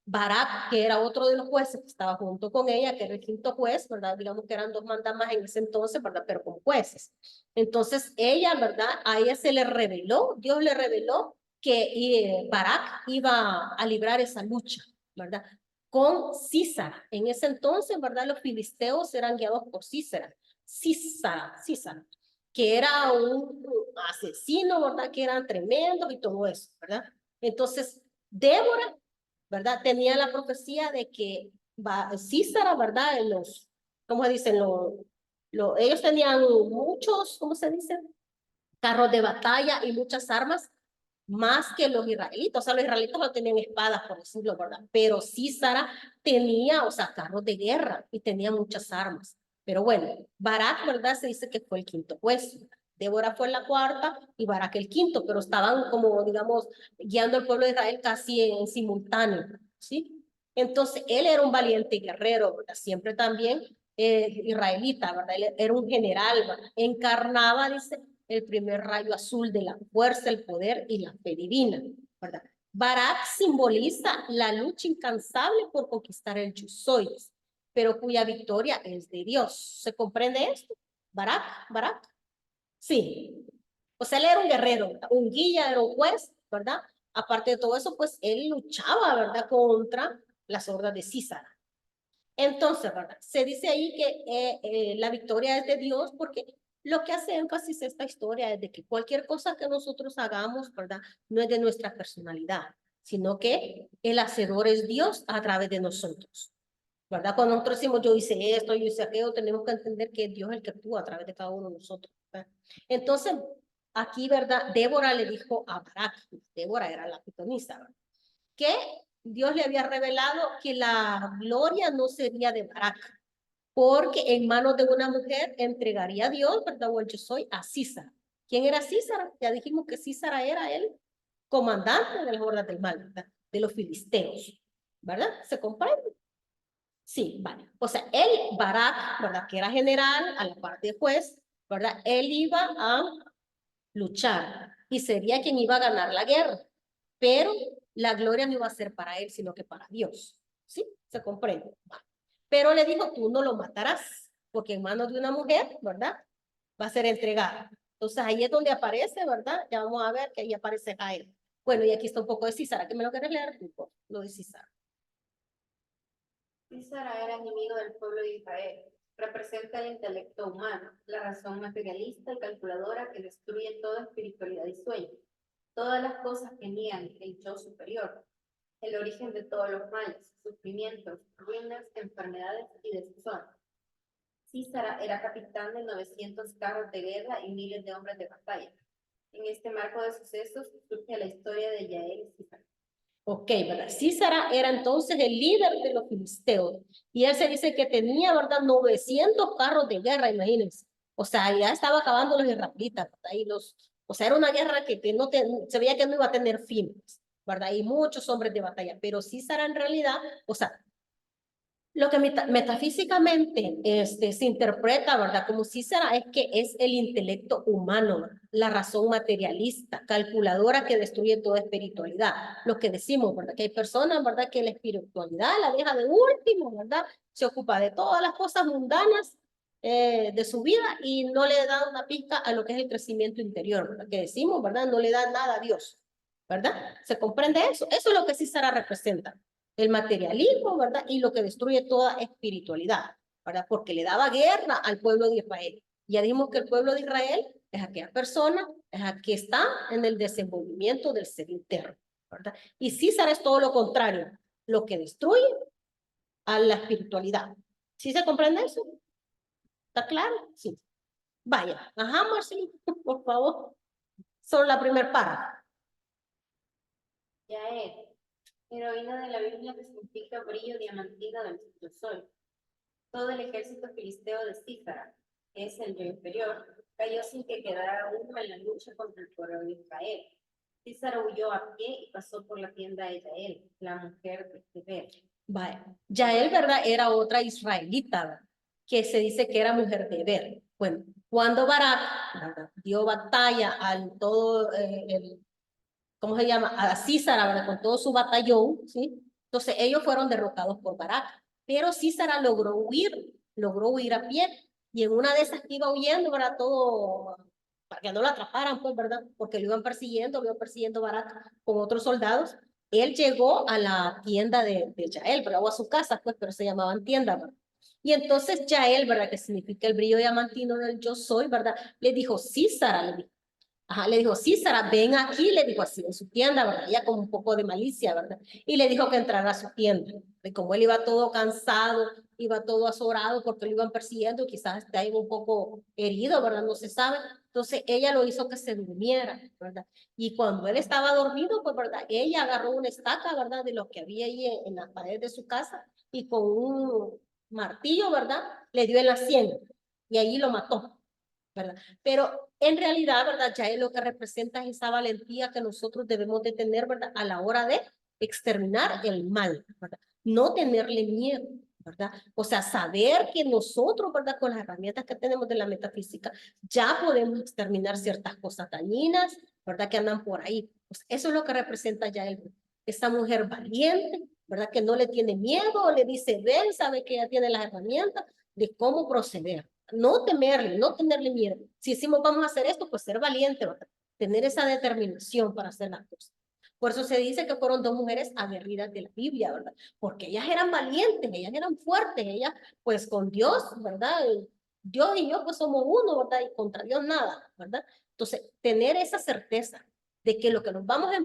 Barak, que era otro de los jueces que estaba junto con ella, que era el quinto juez, ¿verdad? Digamos que eran dos mandamas en ese entonces, ¿verdad? Pero como jueces. Entonces ella, ¿verdad? A ella se le reveló, Dios le reveló que Barak iba a librar esa lucha, ¿verdad? Con Císara. En ese entonces, ¿verdad? Los filisteos eran guiados por Císara, que era un asesino, ¿verdad? Que eran tremendos y todo eso, ¿verdad? Entonces, Débora, ¿verdad? Tenía la profecía de que Císara, ¿verdad? ¿Cómo se dicen? Ellos tenían muchos, ¿cómo se dice? Carros de batalla y muchas armas, más que los israelitas. O sea, los israelitas no tenían espadas, por decirlo, ¿verdad? Pero Císara tenía, o sea, carros de guerra y tenía muchas armas. Pero bueno, Barak, ¿verdad? Se dice que fue el quinto juez. Débora fue la cuarta y Barak el quinto, pero estaban como, digamos, guiando al pueblo de Israel casi en simultáneo, ¿sí? Entonces, él era un valiente guerrero, ¿verdad? Siempre también israelita, ¿verdad? Él era un general, ¿verdad? Encarnaba, dice, el primer rayo azul de la fuerza, el poder y la fe divina, ¿verdad? Barak simboliza la lucha incansable por conquistar el yo soy, pero cuya victoria es de Dios. ¿Se comprende esto? Barak. Sí. O sea, él era un guerrero, ¿verdad? Un guía, era un juez, ¿verdad? Aparte de todo eso, pues él luchaba, ¿verdad? Contra las hordas de Císara. Entonces, ¿verdad? Se dice ahí que la victoria es de Dios porque lo que hace énfasis esta historia es de que cualquier cosa que nosotros hagamos, ¿verdad? No es de nuestra personalidad, sino que el hacedor es Dios a través de nosotros, ¿verdad? Cuando nosotros decimos yo hice esto, yo hice aquello, tenemos que entender que es Dios el que actúa a través de cada uno de nosotros, ¿verdad? Entonces, aquí, ¿verdad? Débora le dijo a Barak, Débora era la pitonisa, ¿verdad? Que Dios le había revelado que la gloria no sería de Barak, porque en manos de una mujer entregaría a Dios, ¿verdad? O el yo soy a Císara. ¿Quién era Císara? Ya dijimos que Císara era el comandante de las hordas del mal, ¿verdad? De los filisteos, ¿verdad? ¿Se comprende? Sí, vale. O sea, él, Barak, ¿verdad? Que era general, a la parte de juez, ¿verdad? Él iba a luchar y sería quien iba a ganar la guerra, pero la gloria no iba a ser para él, sino que para Dios. ¿Sí? ¿Se comprende? Pero le dijo, tú no lo matarás, porque en manos de una mujer, ¿verdad? Va a ser entregada. Entonces ahí es donde aparece, ¿verdad? Ya vamos a ver que ahí aparece Jael. Bueno, y aquí está un poco de Sísara, que me lo quieres leer, lo de Sísara. Sísara era enemigo del pueblo de Israel. Representa el intelecto humano, la razón materialista y calculadora que destruye toda espiritualidad y sueño. Todas las cosas que niegan el yo superior, el origen de todos los males, sufrimientos, ruinas, enfermedades y destrucción. Sísara era capitán de 900 carros de guerra y miles de hombres de batalla. En este marco de sucesos surge la historia de Yael y Sísara. Ok, ¿verdad? Sísara era entonces el líder de los filisteos. Y él se dice que tenía, ¿verdad? 900 carros de guerra, imagínense. O sea, ya estaba acabando los israelitas, ¿verdad? Y o sea, era una guerra que no se veía que no iba a tener fin, ¿verdad? Y muchos hombres de batalla. Pero Sísara en realidad, o sea, lo que metafísicamente se interpreta, ¿verdad? Como Sísara es que es el intelecto humano, ¿verdad? La razón materialista, calculadora que destruye toda espiritualidad. Lo que decimos, ¿verdad? Que hay personas, ¿verdad? Que la espiritualidad la deja de último, ¿verdad? Se ocupa de todas las cosas mundanas de su vida y no le da una pizca a lo que es el crecimiento interior, ¿verdad? Que decimos, ¿verdad? No le da nada a Dios, ¿verdad? ¿Se comprende eso? Eso es lo que Sísara representa. El materialismo, ¿verdad? Y lo que destruye toda espiritualidad, ¿verdad? Porque le daba guerra al pueblo de Israel. Ya dijimos que el pueblo de Israel es aquella persona, es la que está en el desenvolvimiento del ser interno, ¿verdad? Y César es todo lo contrario, lo que destruye a la espiritualidad. ¿Sí se comprende eso? ¿Está claro? Sí. Vaya, ajá, Marcelino, por favor. Solo la primera parte. Yael, heroína de la Biblia que significa brillo diamantino del yo soy. Todo el ejército filisteo de Sísara, que es el yo inferior, cayó sin que quedara uno en la lucha contra el pueblo de Israel. Sísara huyó a pie y pasó por la tienda de Yael, la mujer de Heber. Vaya, Yael, ¿verdad? Era otra israelita, ¿verdad? Que se dice que era mujer de Heber. Bueno, cuando Barak, ¿verdad? Dio batalla al todo ¿cómo se llama? A Sísara, ¿verdad? Con todo su batallón, ¿sí? Entonces ellos fueron derrocados por Barak, pero Sísara logró huir a pie, y en una de esas que iba huyendo, ¿verdad? Todo, para que no lo atraparan, pues, ¿verdad? Porque lo iban persiguiendo Barak con otros soldados. Él llegó a la tienda de Yael, ¿verdad? O a su casa, pues, pero se llamaban tienda, ¿verdad? Y entonces Yael, ¿verdad? Que significa el brillo diamantino del yo soy, ¿verdad? Le dijo, Sísara, le dijo. Ajá, le dijo, Sísara, ven aquí, le dijo así, en su tienda, ¿verdad? Ya con un poco de malicia, ¿verdad? Y le dijo que entrara a su tienda. Y como él iba todo cansado, iba todo azorado porque lo iban persiguiendo, quizás esté ahí un poco herido, ¿verdad? No se sabe. Entonces ella lo hizo que se durmiera, ¿verdad? Y cuando él estaba dormido, pues, ¿verdad? Ella agarró una estaca, ¿verdad? De lo que había ahí en la pared de su casa y con un martillo, ¿verdad? Le dio en la sien y allí lo mató, ¿verdad? Pero en realidad, ¿verdad? Ya es lo que representa es esa valentía que nosotros debemos de tener, ¿verdad? A la hora de exterminar el mal, ¿verdad? No tenerle miedo, ¿verdad? O sea, saber que nosotros, ¿verdad? Con las herramientas que tenemos de la metafísica, ya podemos exterminar ciertas cosas dañinas, ¿verdad? Que andan por ahí. Pues eso es lo que representa ya esa mujer valiente, ¿verdad? Que no le tiene miedo, le dice, ven, sabe que ella tiene las herramientas de cómo proceder. No temerle, no tenerle miedo. Si decimos vamos a hacer esto, pues ser valiente, ¿verdad? Tener esa determinación para hacer las cosas. Por eso se dice que fueron dos mujeres aguerridas de la Biblia, ¿verdad? Porque ellas eran valientes, ellas eran fuertes, ellas pues con Dios, ¿verdad? Dios y yo pues somos uno, ¿verdad? Y contra Dios nada, ¿verdad? Entonces, tener esa certeza de que lo que vamos a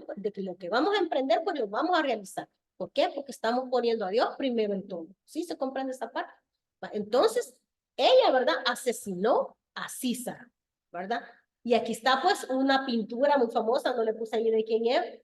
emprender, pues lo vamos a realizar. ¿Por qué? Porque estamos poniendo a Dios primero en todo. ¿Sí se comprende esa parte? Entonces, ella, ¿verdad? Asesinó a César, ¿verdad? Y aquí está pues una pintura muy famosa, no le puse ahí de quién es,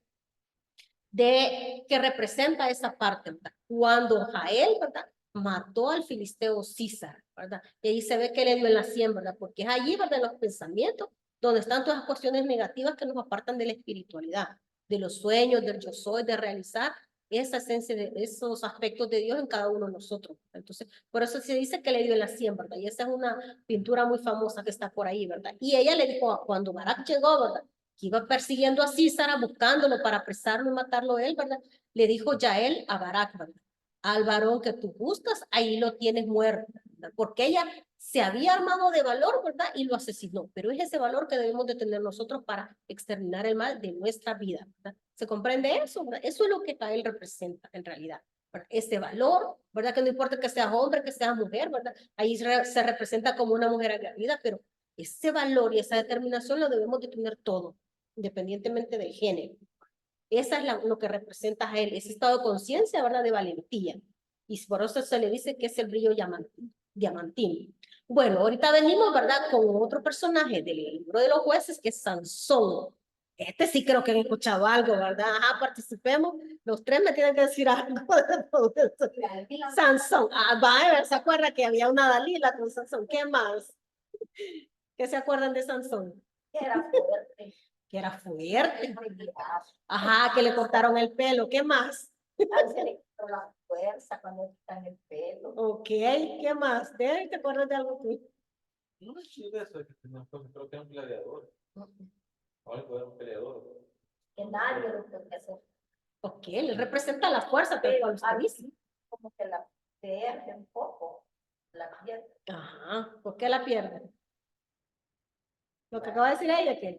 que representa esa parte, ¿verdad? Cuando Jael, ¿verdad? Mató al filisteo César, ¿verdad? Y ahí se ve que le dio en la sien, ¿verdad? Porque es allí, ¿verdad? Los pensamientos, donde están todas las cuestiones negativas que nos apartan de la espiritualidad, de los sueños, del yo soy, de realizar esa esencia de esos aspectos de Dios en cada uno de nosotros. Entonces, por eso se dice que le dio en la sien, ¿verdad? Y esa es una pintura muy famosa que está por ahí, ¿verdad? Y ella le dijo, cuando Barak llegó, ¿verdad? Que iba persiguiendo a Císara, buscándolo para apresarlo y matarlo él, ¿verdad? Le dijo Yael a Barak, ¿verdad? Al varón que tú buscas, ahí lo tienes muerto, ¿verdad? Porque ella se había armado de valor, ¿verdad? Y lo asesinó. Pero es ese valor que debemos de tener nosotros para exterminar el mal de nuestra vida, ¿verdad? ¿Se comprende eso, verdad? Eso es lo que Caín representa en realidad, ¿verdad? Ese valor, ¿verdad? Que no importa que seas hombre, que seas mujer, ¿verdad? Ahí se representa como una mujer aguerrida, pero ese valor y esa determinación lo debemos de tener todo, independientemente del género. Esa es lo que representa a él, ese estado de conciencia, ¿verdad? De valentía. Y por eso se le dice que es el brillo diamantino. Bueno, ahorita venimos, ¿verdad? Con otro personaje del libro de los jueces, que es Sansón. Este sí creo que han escuchado algo, ¿verdad? Ajá, participemos. Los tres me tienen que decir algo de todo esto. Sansón. Ah, va, ¿se acuerda que había una Dalila con Sansón? ¿Qué más? ¿Qué se acuerdan de Sansón? Era fuerte. Que era fuerte. Ajá, que le cortaron el pelo. ¿Qué más? Se le quitó la fuerza cuando está en el pelo. Ok, ¿qué más? ¿Te acuerdas de algo tú? No es chido eso, es que creo que era un gladiador. Ahora era un peleador. Que nadie lo puede hacer. Ok, le representa la fuerza, pero cuando usted dice. Como que la pierde un poco. La pierde. Ajá, ¿por qué la pierde? Lo que acaba de decir ella, que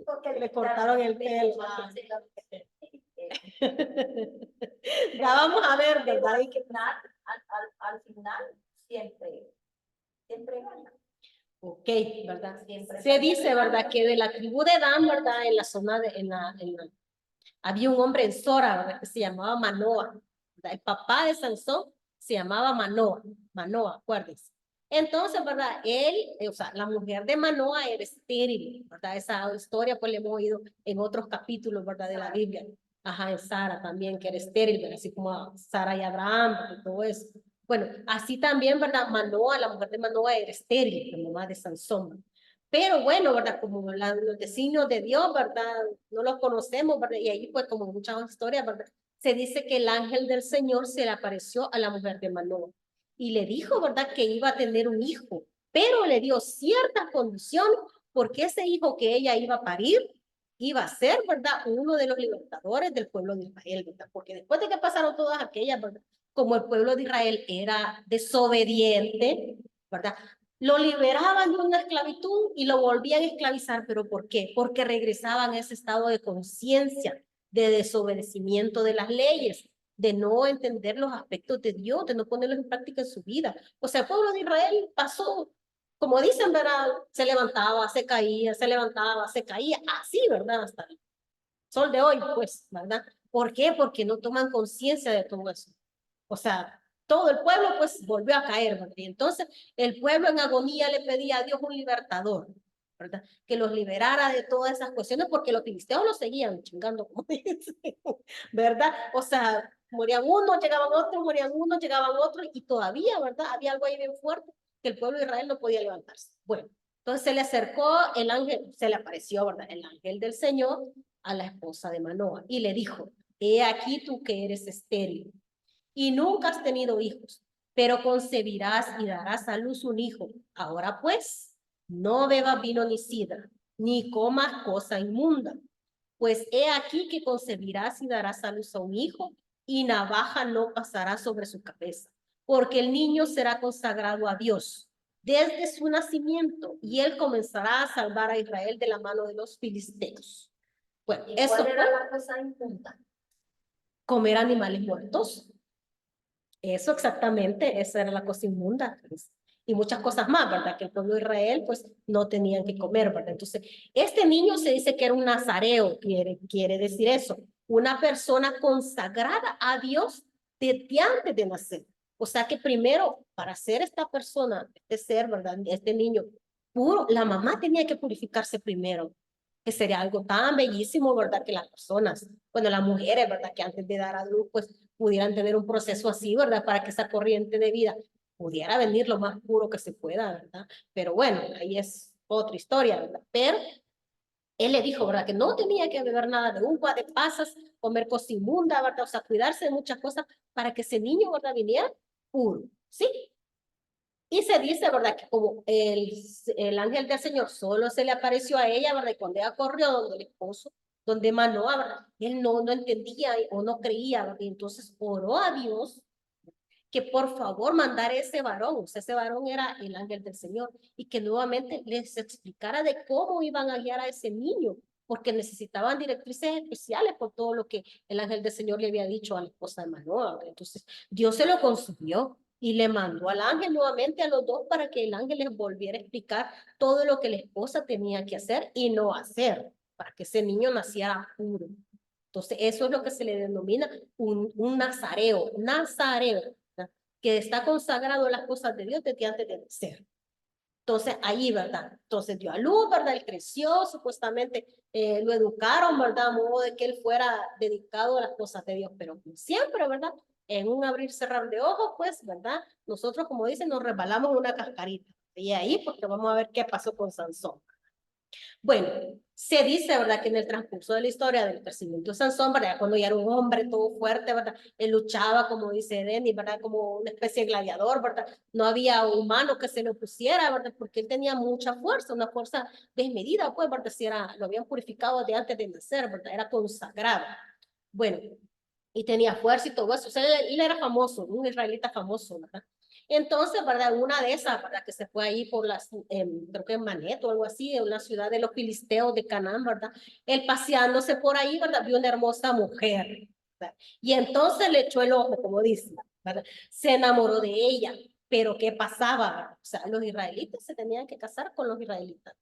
Porque le cortaron el pelo. Ah. Ya vamos a ver, ¿verdad? Al final, al final, siempre gana. Ok, ¿verdad? Siempre Se dice, ¿verdad? Que de la tribu de Dan, ¿verdad? En la zona había un hombre en Sora, ¿verdad? Que se llamaba Manoa, ¿verdad? El papá de Sansón se llamaba Manoa, acuérdense. Entonces, ¿verdad? Él, o sea, la mujer de Manoa era estéril, ¿verdad? Esa historia pues la hemos oído en otros capítulos, ¿verdad? De la Biblia. Ajá, en Sara también, que era estéril, ¿verdad? Así como Sara y Abraham, y todo eso. Bueno, así también, ¿verdad? Manoa, la mujer de Manoa era estéril, la mamá de Sansón. Pero bueno, ¿verdad? Como los designios de Dios, ¿verdad? No los conocemos, ¿verdad? Y ahí pues como muchas historias, ¿verdad? Se dice que el ángel del Señor se le apareció a la mujer de Manoa y le dijo, ¿verdad? Que iba a tener un hijo, pero le dio ciertas condiciones porque ese hijo que ella iba a parir iba a ser, ¿verdad? Uno de los libertadores del pueblo de Israel, ¿verdad? Porque después de que pasaron todas aquellas, ¿verdad? Como el pueblo de Israel era desobediente, ¿verdad? Lo liberaban de una esclavitud y lo volvían a esclavizar, ¿pero por qué? Porque regresaban a ese estado de conciencia, de desobedecimiento de las leyes, de no entender los aspectos de Dios, de no ponerlos en práctica en su vida. O sea, el pueblo de Israel pasó, como dicen, ¿verdad? Se levantaba, se caía, se levantaba, se caía, así, ¿verdad? Hasta el sol de hoy, pues, ¿verdad? ¿Por qué? Porque no toman conciencia de todo eso. O sea, todo el pueblo pues volvió a caer, ¿verdad? Y entonces el pueblo en agonía le pedía a Dios un libertador, ¿verdad? Que los liberara de todas esas cuestiones porque los filisteos los seguían chingando, como dicen, ¿verdad? O sea, morían unos, llegaban otros, morían unos, llegaban otros y todavía, ¿verdad? Había algo ahí bien fuerte que el pueblo de Israel no podía levantarse. Bueno, entonces se le acercó el ángel, se le apareció, ¿verdad? El ángel del Señor a la esposa de Manoa y le dijo, he aquí tú que eres estéril y nunca has tenido hijos, pero concebirás y darás a luz un hijo. Ahora pues, no bebas vino ni sidra, ni comas cosa inmunda, pues he aquí que concebirás y darás a luz a un hijo, y navaja no pasará sobre su cabeza, porque el niño será consagrado a Dios desde su nacimiento, y él comenzará a salvar a Israel de la mano de los filisteos. Bueno, ¿Y eso cuál fue era la cosa inmunda? comer animales muertos. Eso exactamente, esa era la cosa inmunda. Pues, y muchas cosas más, ¿verdad? Que el pueblo de Israel, pues, no tenían que comer, ¿verdad? Entonces, este niño se dice que era un nazareo, quiere decir eso, una persona consagrada a Dios desde antes de nacer. O sea que primero, para ser esta persona, este ser, ¿verdad? Este niño puro, la mamá tenía que purificarse primero, que sería algo tan bellísimo, ¿verdad? Que las personas, bueno, las mujeres, ¿verdad? Que antes de dar a luz, pues, pudieran tener un proceso así, ¿verdad? Para que esa corriente de vida pudiera venir lo más puro que se pueda, ¿verdad? Pero bueno, ahí es otra historia, ¿verdad? Pero él le dijo, ¿verdad? Que no tenía que beber nada de uva, de pasas, comer cosa inmunda, ¿verdad? O sea, cuidarse de muchas cosas para que ese niño, ¿verdad? Viniera puro, ¿sí? Y se dice, ¿verdad? Que como el ángel del Señor solo se le apareció a ella, ¿verdad? Y cuando ella corrió donde el esposo, donde Manoa, ¿verdad? Él no entendía o no creía, ¿verdad? Y entonces oró a Dios que por favor mandara ese varón, o sea, ese varón era el ángel del Señor, y que nuevamente les explicara de cómo iban a guiar a ese niño, porque necesitaban directrices especiales por todo lo que el ángel del Señor le había dicho a la esposa de Manoah. Entonces, Dios se lo concedió y le mandó al ángel nuevamente a los dos para que el ángel les volviera a explicar todo lo que la esposa tenía que hacer y no hacer, para que ese niño naciera puro. Entonces, eso es lo que se le denomina un nazareo, ¿verdad? Que está consagrado a las cosas de Dios desde antes de nacer. Entonces, ahí, ¿verdad? Entonces dio a luz, ¿verdad? Él creció, supuestamente lo educaron, ¿verdad? A modo de que él fuera dedicado a las cosas de Dios, pero siempre, ¿verdad? En un abrir cerrar de ojos, pues, ¿verdad? Nosotros, como dicen, nos resbalamos en una cascarita. Y ahí, porque vamos a ver qué pasó con Sansón. Bueno, se dice, ¿verdad? Que en el transcurso de la historia del crecimiento de Sansón, ¿verdad? Cuando ya era un hombre todo fuerte, ¿verdad? Él luchaba, como dice Denis, ¿verdad? Como una especie de gladiador, ¿verdad? No había humano que se le opusiera, ¿verdad? Porque él tenía mucha fuerza, una fuerza desmedida, pues, ¿verdad? Si era, lo habían purificado de antes de nacer, ¿verdad? Era consagrado. Bueno, y tenía fuerza y todo eso. O sea, él era famoso, un israelita famoso, ¿verdad? Entonces, ¿verdad? Una de esas, ¿verdad? Que se fue ahí por las, creo que en Manet o algo así, en una ciudad de los filisteos de Canaán, ¿verdad? Él paseándose por ahí, ¿verdad? Vio una hermosa mujer, ¿verdad? Y entonces le echó el ojo, como dice, ¿verdad? Se enamoró de ella. Pero ¿qué pasaba, ¿verdad? O sea, los israelitas se tenían que casar con los israelitas.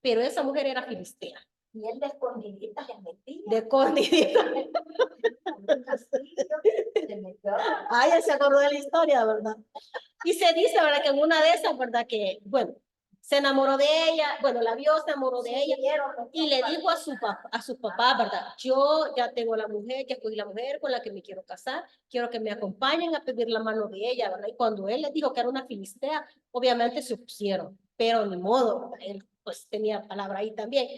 Pero esa mujer era filistea. Y él de escondiditas les metía. De escondidita. Se metió. Ay, él se acordó de la historia, ¿verdad? Y se dice, ¿verdad? Que en una de esas, ¿verdad? Que, bueno, se enamoró de ella, bueno, la vio, se enamoró de ella y le dijo a su papá, ¿verdad? Yo ya tengo la mujer, ya escogí la mujer con la que me quiero casar, quiero que me acompañen a pedir la mano de ella, ¿verdad? Y cuando él les dijo que era una filistea, obviamente se opusieron, pero ni modo, ¿verdad? Él pues tenía palabra ahí también.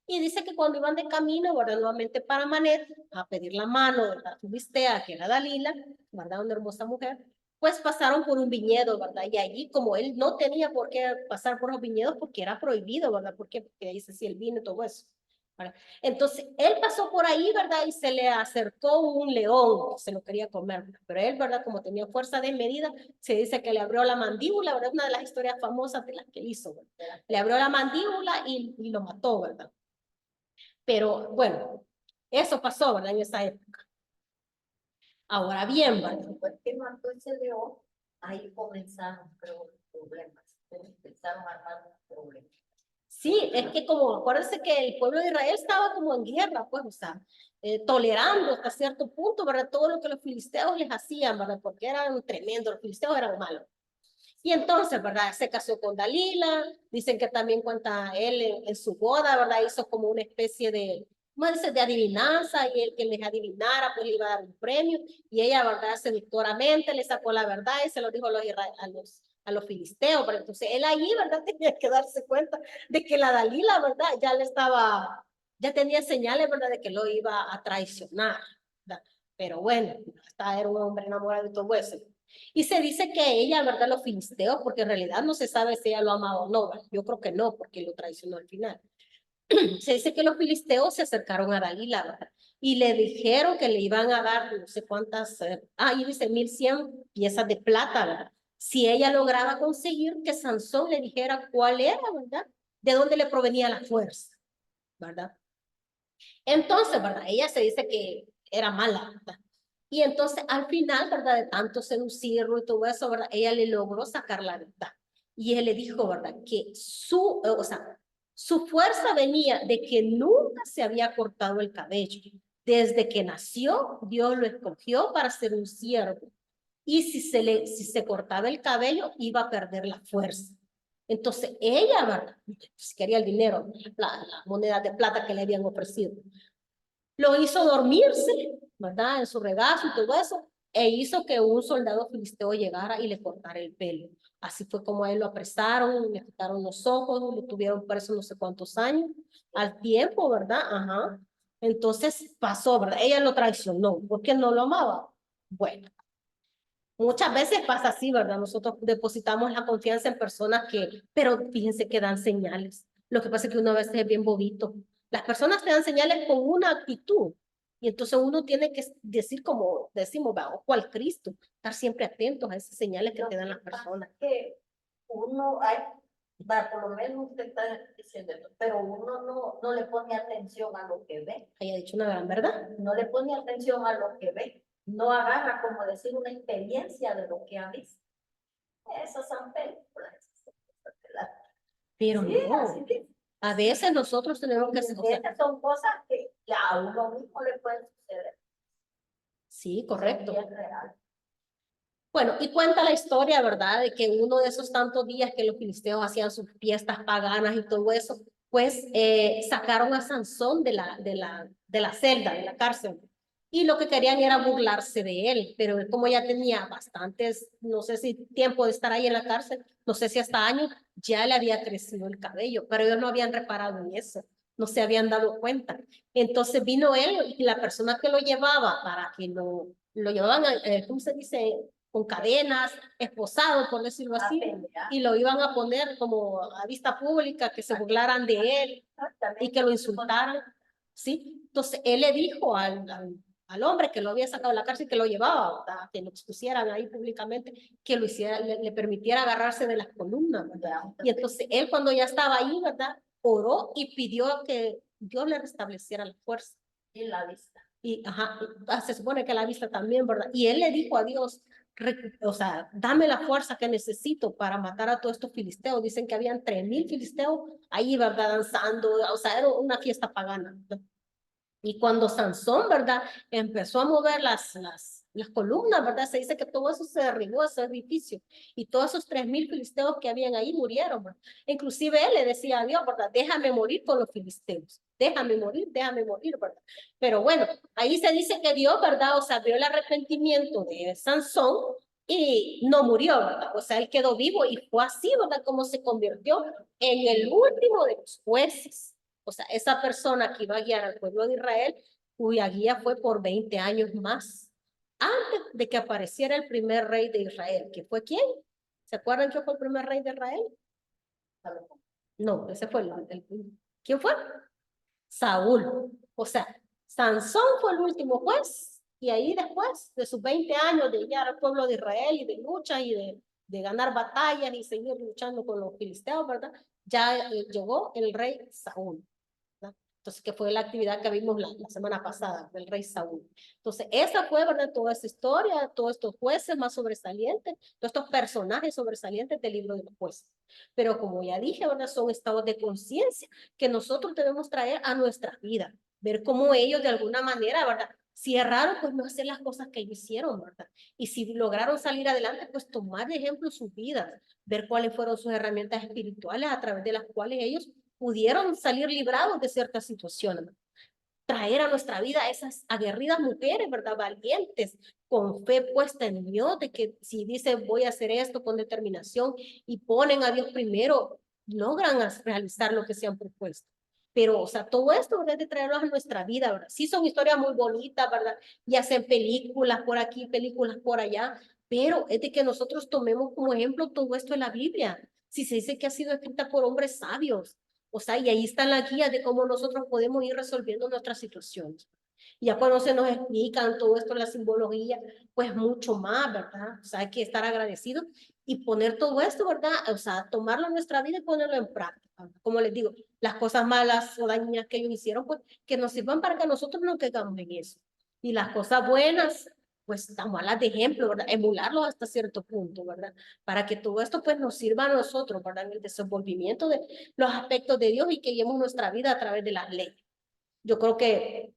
Y dice que cuando iban de camino, ¿verdad? Nuevamente para Manet, a pedir la mano de la filistea, que era Dalila, ¿verdad? Una hermosa mujer, pues pasaron por un viñedo, ¿verdad? Y allí, como él no tenía por qué pasar por los viñedos, porque era prohibido, ¿verdad? Porque ahí se hacía el vino y todo eso, ¿verdad? Entonces, él pasó por ahí, ¿verdad? Y se le acercó un león, que se lo quería comer, ¿verdad? Pero él, ¿verdad? Como tenía fuerza desmedida, se dice que le abrió la mandíbula, ¿verdad? Una de las historias famosas de las que él hizo, ¿verdad? Le abrió la mandíbula y lo mató, ¿verdad? Pero, bueno, eso pasó, ¿verdad? En esa época. Ahora bien, ¿verdad? Después que mató ese león, ahí comenzaron, creo, los problemas. Empezaron a armar los problemas. Sí, es que como, acuérdense que el pueblo de Israel estaba como en guerra, pues, o sea, tolerando hasta cierto punto, ¿verdad? Todo lo que los filisteos les hacían, ¿verdad? Porque eran tremendos, los filisteos eran malos. Y entonces, ¿verdad? Se casó con Dalila, dicen que también cuenta él en su boda, ¿verdad? Hizo como una especie de, ¿cómo dice? De adivinanza, y el que les adivinara, pues le iba a dar un premio, y ella, ¿verdad? Seductoramente le sacó la verdad y se lo dijo a los filisteos, pero entonces él allí, ¿verdad? Tenía que darse cuenta de que la Dalila, ¿verdad? Ya le estaba, ya tenía señales, ¿verdad? De que lo iba a traicionar, ¿verdad? Pero bueno, hasta era un hombre enamorado de todo eso. Y se dice que ella, ¿verdad? Los filisteos, porque en realidad no se sabe si ella lo amaba o no, ¿verdad? Yo creo que no, porque lo traicionó al final. Se dice que los filisteos se acercaron a Dalila, ¿verdad? Y le dijeron que le iban a dar no sé cuántas, y dice 1100 piezas de plata, ¿verdad? Si ella lograba conseguir que Sansón le dijera cuál era, ¿verdad? De dónde le provenía la fuerza, ¿verdad? Entonces, ¿verdad? Ella se dice que era mala, ¿verdad? Y entonces al final, ¿verdad? De tanto seducirlo y todo eso, ¿verdad? Ella le logró sacar la verdad. Y él le dijo, ¿verdad? Que o sea, su fuerza venía de que nunca se había cortado el cabello. Desde que nació, Dios lo escogió para ser un siervo. Y si se cortaba el cabello, iba a perder la fuerza. Entonces ella, ¿verdad? Pues quería el dinero, la moneda de plata que le habían ofrecido. Lo hizo dormirse, ¿verdad? En su regazo y todo eso, e hizo que un soldado filisteo llegara y le cortara el pelo. Así fue como a él lo apresaron, le quitaron los ojos, lo tuvieron preso no sé cuántos años, al tiempo, ¿verdad? Ajá. Entonces pasó, ¿verdad? Ella lo traicionó, porque no lo amaba. Bueno, muchas veces pasa así, ¿verdad? Nosotros depositamos la confianza en personas que, pero fíjense que dan señales. Lo que pasa es que uno a veces es bien bobito. Las personas te dan señales con una actitud, Y entonces uno tiene que decir, como decimos, va, ojo al Cristo, estar siempre atentos a esas señales que te dan las personas. Que uno hay, va, por lo menos usted está diciendo esto, pero uno no le pone atención a lo que ve. Haya dicho una gran verdad. No le pone atención a lo que ve. No agarra, como decir, una experiencia de lo que ha visto. Esas son películas. Pero Sí, no, así es. a veces nosotros tenemos que... Y o sea, esas son cosas que ya a uno mismo le pueden suceder. sí, correcto. Son bien reales. Bueno, y cuenta la historia, ¿verdad? De que uno de esos tantos días que los filisteos hacían sus fiestas paganas y todo eso, pues sacaron a Sansón de la celda, de la cárcel. Y lo que querían era burlarse de él, pero él como ya tenía bastantes, no sé si tiempo de estar ahí en la cárcel, no sé si hasta años, ya le había crecido el cabello, pero ellos no habían reparado en eso, no se habían dado cuenta. Entonces vino él y la persona que lo llevaba para que lo llevaban, ¿cómo se dice? Con cadenas, esposado, por decirlo así, y lo iban a poner como a vista pública, que se burlaran de él y que lo insultaran, ¿sí? Entonces él le dijo al hombre que lo había sacado de la cárcel, que lo llevaba, ¿verdad? Que lo expusieran ahí públicamente, que lo hiciera, le permitiera agarrarse de las columnas, ¿verdad? Y entonces él cuando ya estaba ahí, ¿verdad? Oró y pidió que Dios le restableciera la fuerza. Y la vista. Y ajá, se supone que la vista también, ¿verdad? Y él le dijo a Dios, o sea, dame la fuerza que necesito para matar a todos estos filisteos. Dicen que habían 3,000 filisteos ahí, ¿verdad? Danzando, o sea, era una fiesta pagana, ¿verdad? Y cuando Sansón, ¿verdad? Empezó a mover las columnas, ¿verdad? Se dice que todo eso se derribó, ese edificio. Y todos esos 3,000 filisteos que habían ahí murieron, ¿verdad? Inclusive él le decía a Dios, ¿verdad? Déjame morir con los filisteos. Déjame morir, ¿verdad? Pero bueno, ahí se dice que Dios, ¿verdad? O sea, vio el arrepentimiento de Sansón y no murió, ¿verdad? O sea, él quedó vivo y fue así, ¿verdad? Como se convirtió en el último de los jueces. O sea, esa persona que iba a guiar al pueblo de Israel, cuya guía fue por 20 años más, antes de que apareciera el primer rey de Israel, que fue ¿quién? ¿Se acuerdan quién fue el primer rey de Israel? No, ese fue ¿quién fue? Saúl. O sea, Sansón fue el último juez, y ahí después de sus 20 años de guiar al pueblo de Israel y de lucha y de ganar batallas y seguir luchando con los filisteos, ¿verdad? Ya llegó el rey Saúl. Entonces, que fue la actividad que vimos la semana pasada del rey Saúl. Entonces, esa fue, ¿verdad? Toda esa historia, todos estos jueces más sobresalientes, todos estos personajes sobresalientes del libro de los jueces. Pero como ya dije, ¿verdad? Son estados de conciencia que nosotros debemos traer a nuestra vida, ver cómo ellos de alguna manera, ¿verdad? Si erraron, pues no hacer las cosas que ellos hicieron, ¿verdad? Y si lograron salir adelante, pues tomar de ejemplo sus vidas, ver cuáles fueron sus herramientas espirituales a través de las cuales ellos pudieron salir librados de ciertas situaciones. Traer a nuestra vida a esas aguerridas mujeres, ¿verdad? Valientes, con fe puesta en Dios, de que si dicen voy a hacer esto con determinación y ponen a Dios primero, logran realizar lo que se han propuesto. Pero, o sea, todo esto, ¿verdad? De traerlos a nuestra vida, ¿verdad? Sí son historias muy bonitas, ¿verdad? Y hacen películas por aquí, películas por allá, pero es de que nosotros tomemos como ejemplo todo esto en la Biblia. Si se dice que ha sido escrita por hombres sabios, o sea, y ahí está la guía de cómo nosotros podemos ir resolviendo nuestras situaciones. Y ya cuando se nos explican todo esto, la simbología, pues mucho más, ¿verdad? O sea, hay que estar agradecidos y poner todo esto, ¿verdad? O sea, tomarlo en nuestra vida y ponerlo en práctica. Como les digo, las cosas malas o dañinas que ellos hicieron, pues que nos sirvan para que nosotros no caigamos en eso. Y las cosas buenas, pues tomarlas de ejemplo, ¿verdad? Emularlo hasta cierto punto, ¿verdad? Para que todo esto pues nos sirva a nosotros, ¿verdad? En el desenvolvimiento de los aspectos de Dios y que llevemos nuestra vida a través de las leyes. Yo creo que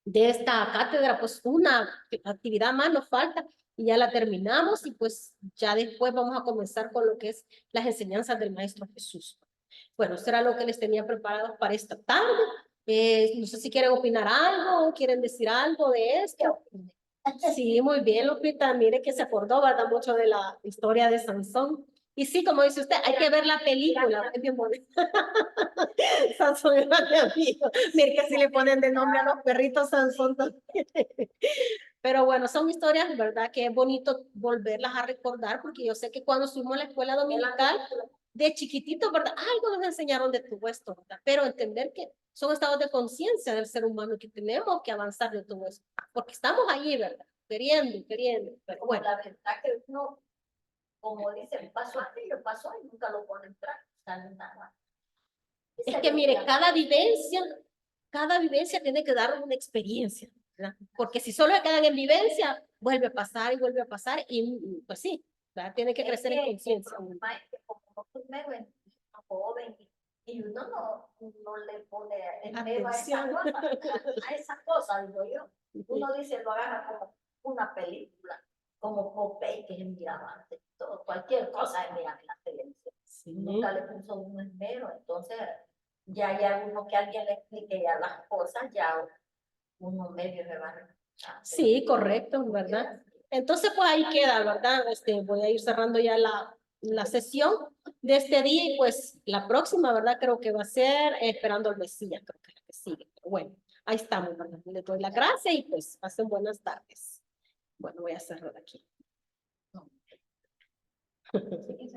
de esta cátedra, pues una actividad más nos falta y ya la terminamos y pues ya después vamos a comenzar con lo que es las enseñanzas del Maestro Jesús. Bueno, eso era lo que les tenía preparado para esta tarde. No sé si quieren opinar algo o quieren decir algo de esto. Sí, muy bien, Lupita. Mire que se acordó, ¿verdad? Mucho de la historia de Sansón. Y sí, como dice usted, hay que ver la película. Es bien bonita. Sansón era mi amigo. Mire que si le ponen de nombre a los perritos Sansón también. Pero bueno, son historias, ¿verdad? Que es bonito volverlas a recordar porque yo sé que cuando estuvimos en la escuela dominical, de chiquitito, ¿verdad? Algo nos enseñaron de todo esto, ¿verdad? Pero entender que son estados de conciencia del ser humano que tenemos que avanzar de todo eso, porque estamos allí, ¿verdad? Queriendo, pero bueno. La verdad que uno, como dicen, pasó aquello, pasó y nunca lo pone en práctica, ni nada. Y Es se que mire, olvida. cada vivencia tiene que dar una experiencia, ¿verdad? Porque si solo quedan en vivencia, vuelve a pasar y vuelve a pasar y pues sí, ¿verdad? Tiene que crecer en conciencia. El problema es que como uno primero es joven y uno no le pone entero a esa Atención. cosa, a esa cosa, digo yo. Uno dice, lo agarra como una película, como Popeye, que es el Mirabante, todo, cualquier cosa es mirar en la televisión. Sí. Nunca le puso un esmero, entonces ya hay alguno que alguien le explique ya las cosas, ya uno medio se va a recuperar. Sí, correcto, ¿verdad? Entonces, pues ahí queda, ¿verdad? Voy a ir cerrando ya la sesión de este día y pues la próxima, ¿verdad? Creo que va a ser esperando al Mesías, creo que es la que sigue. Pero bueno, ahí estamos, ¿verdad? Le doy la gracia y pues pasen buenas tardes. Bueno, voy a cerrar aquí. Sí,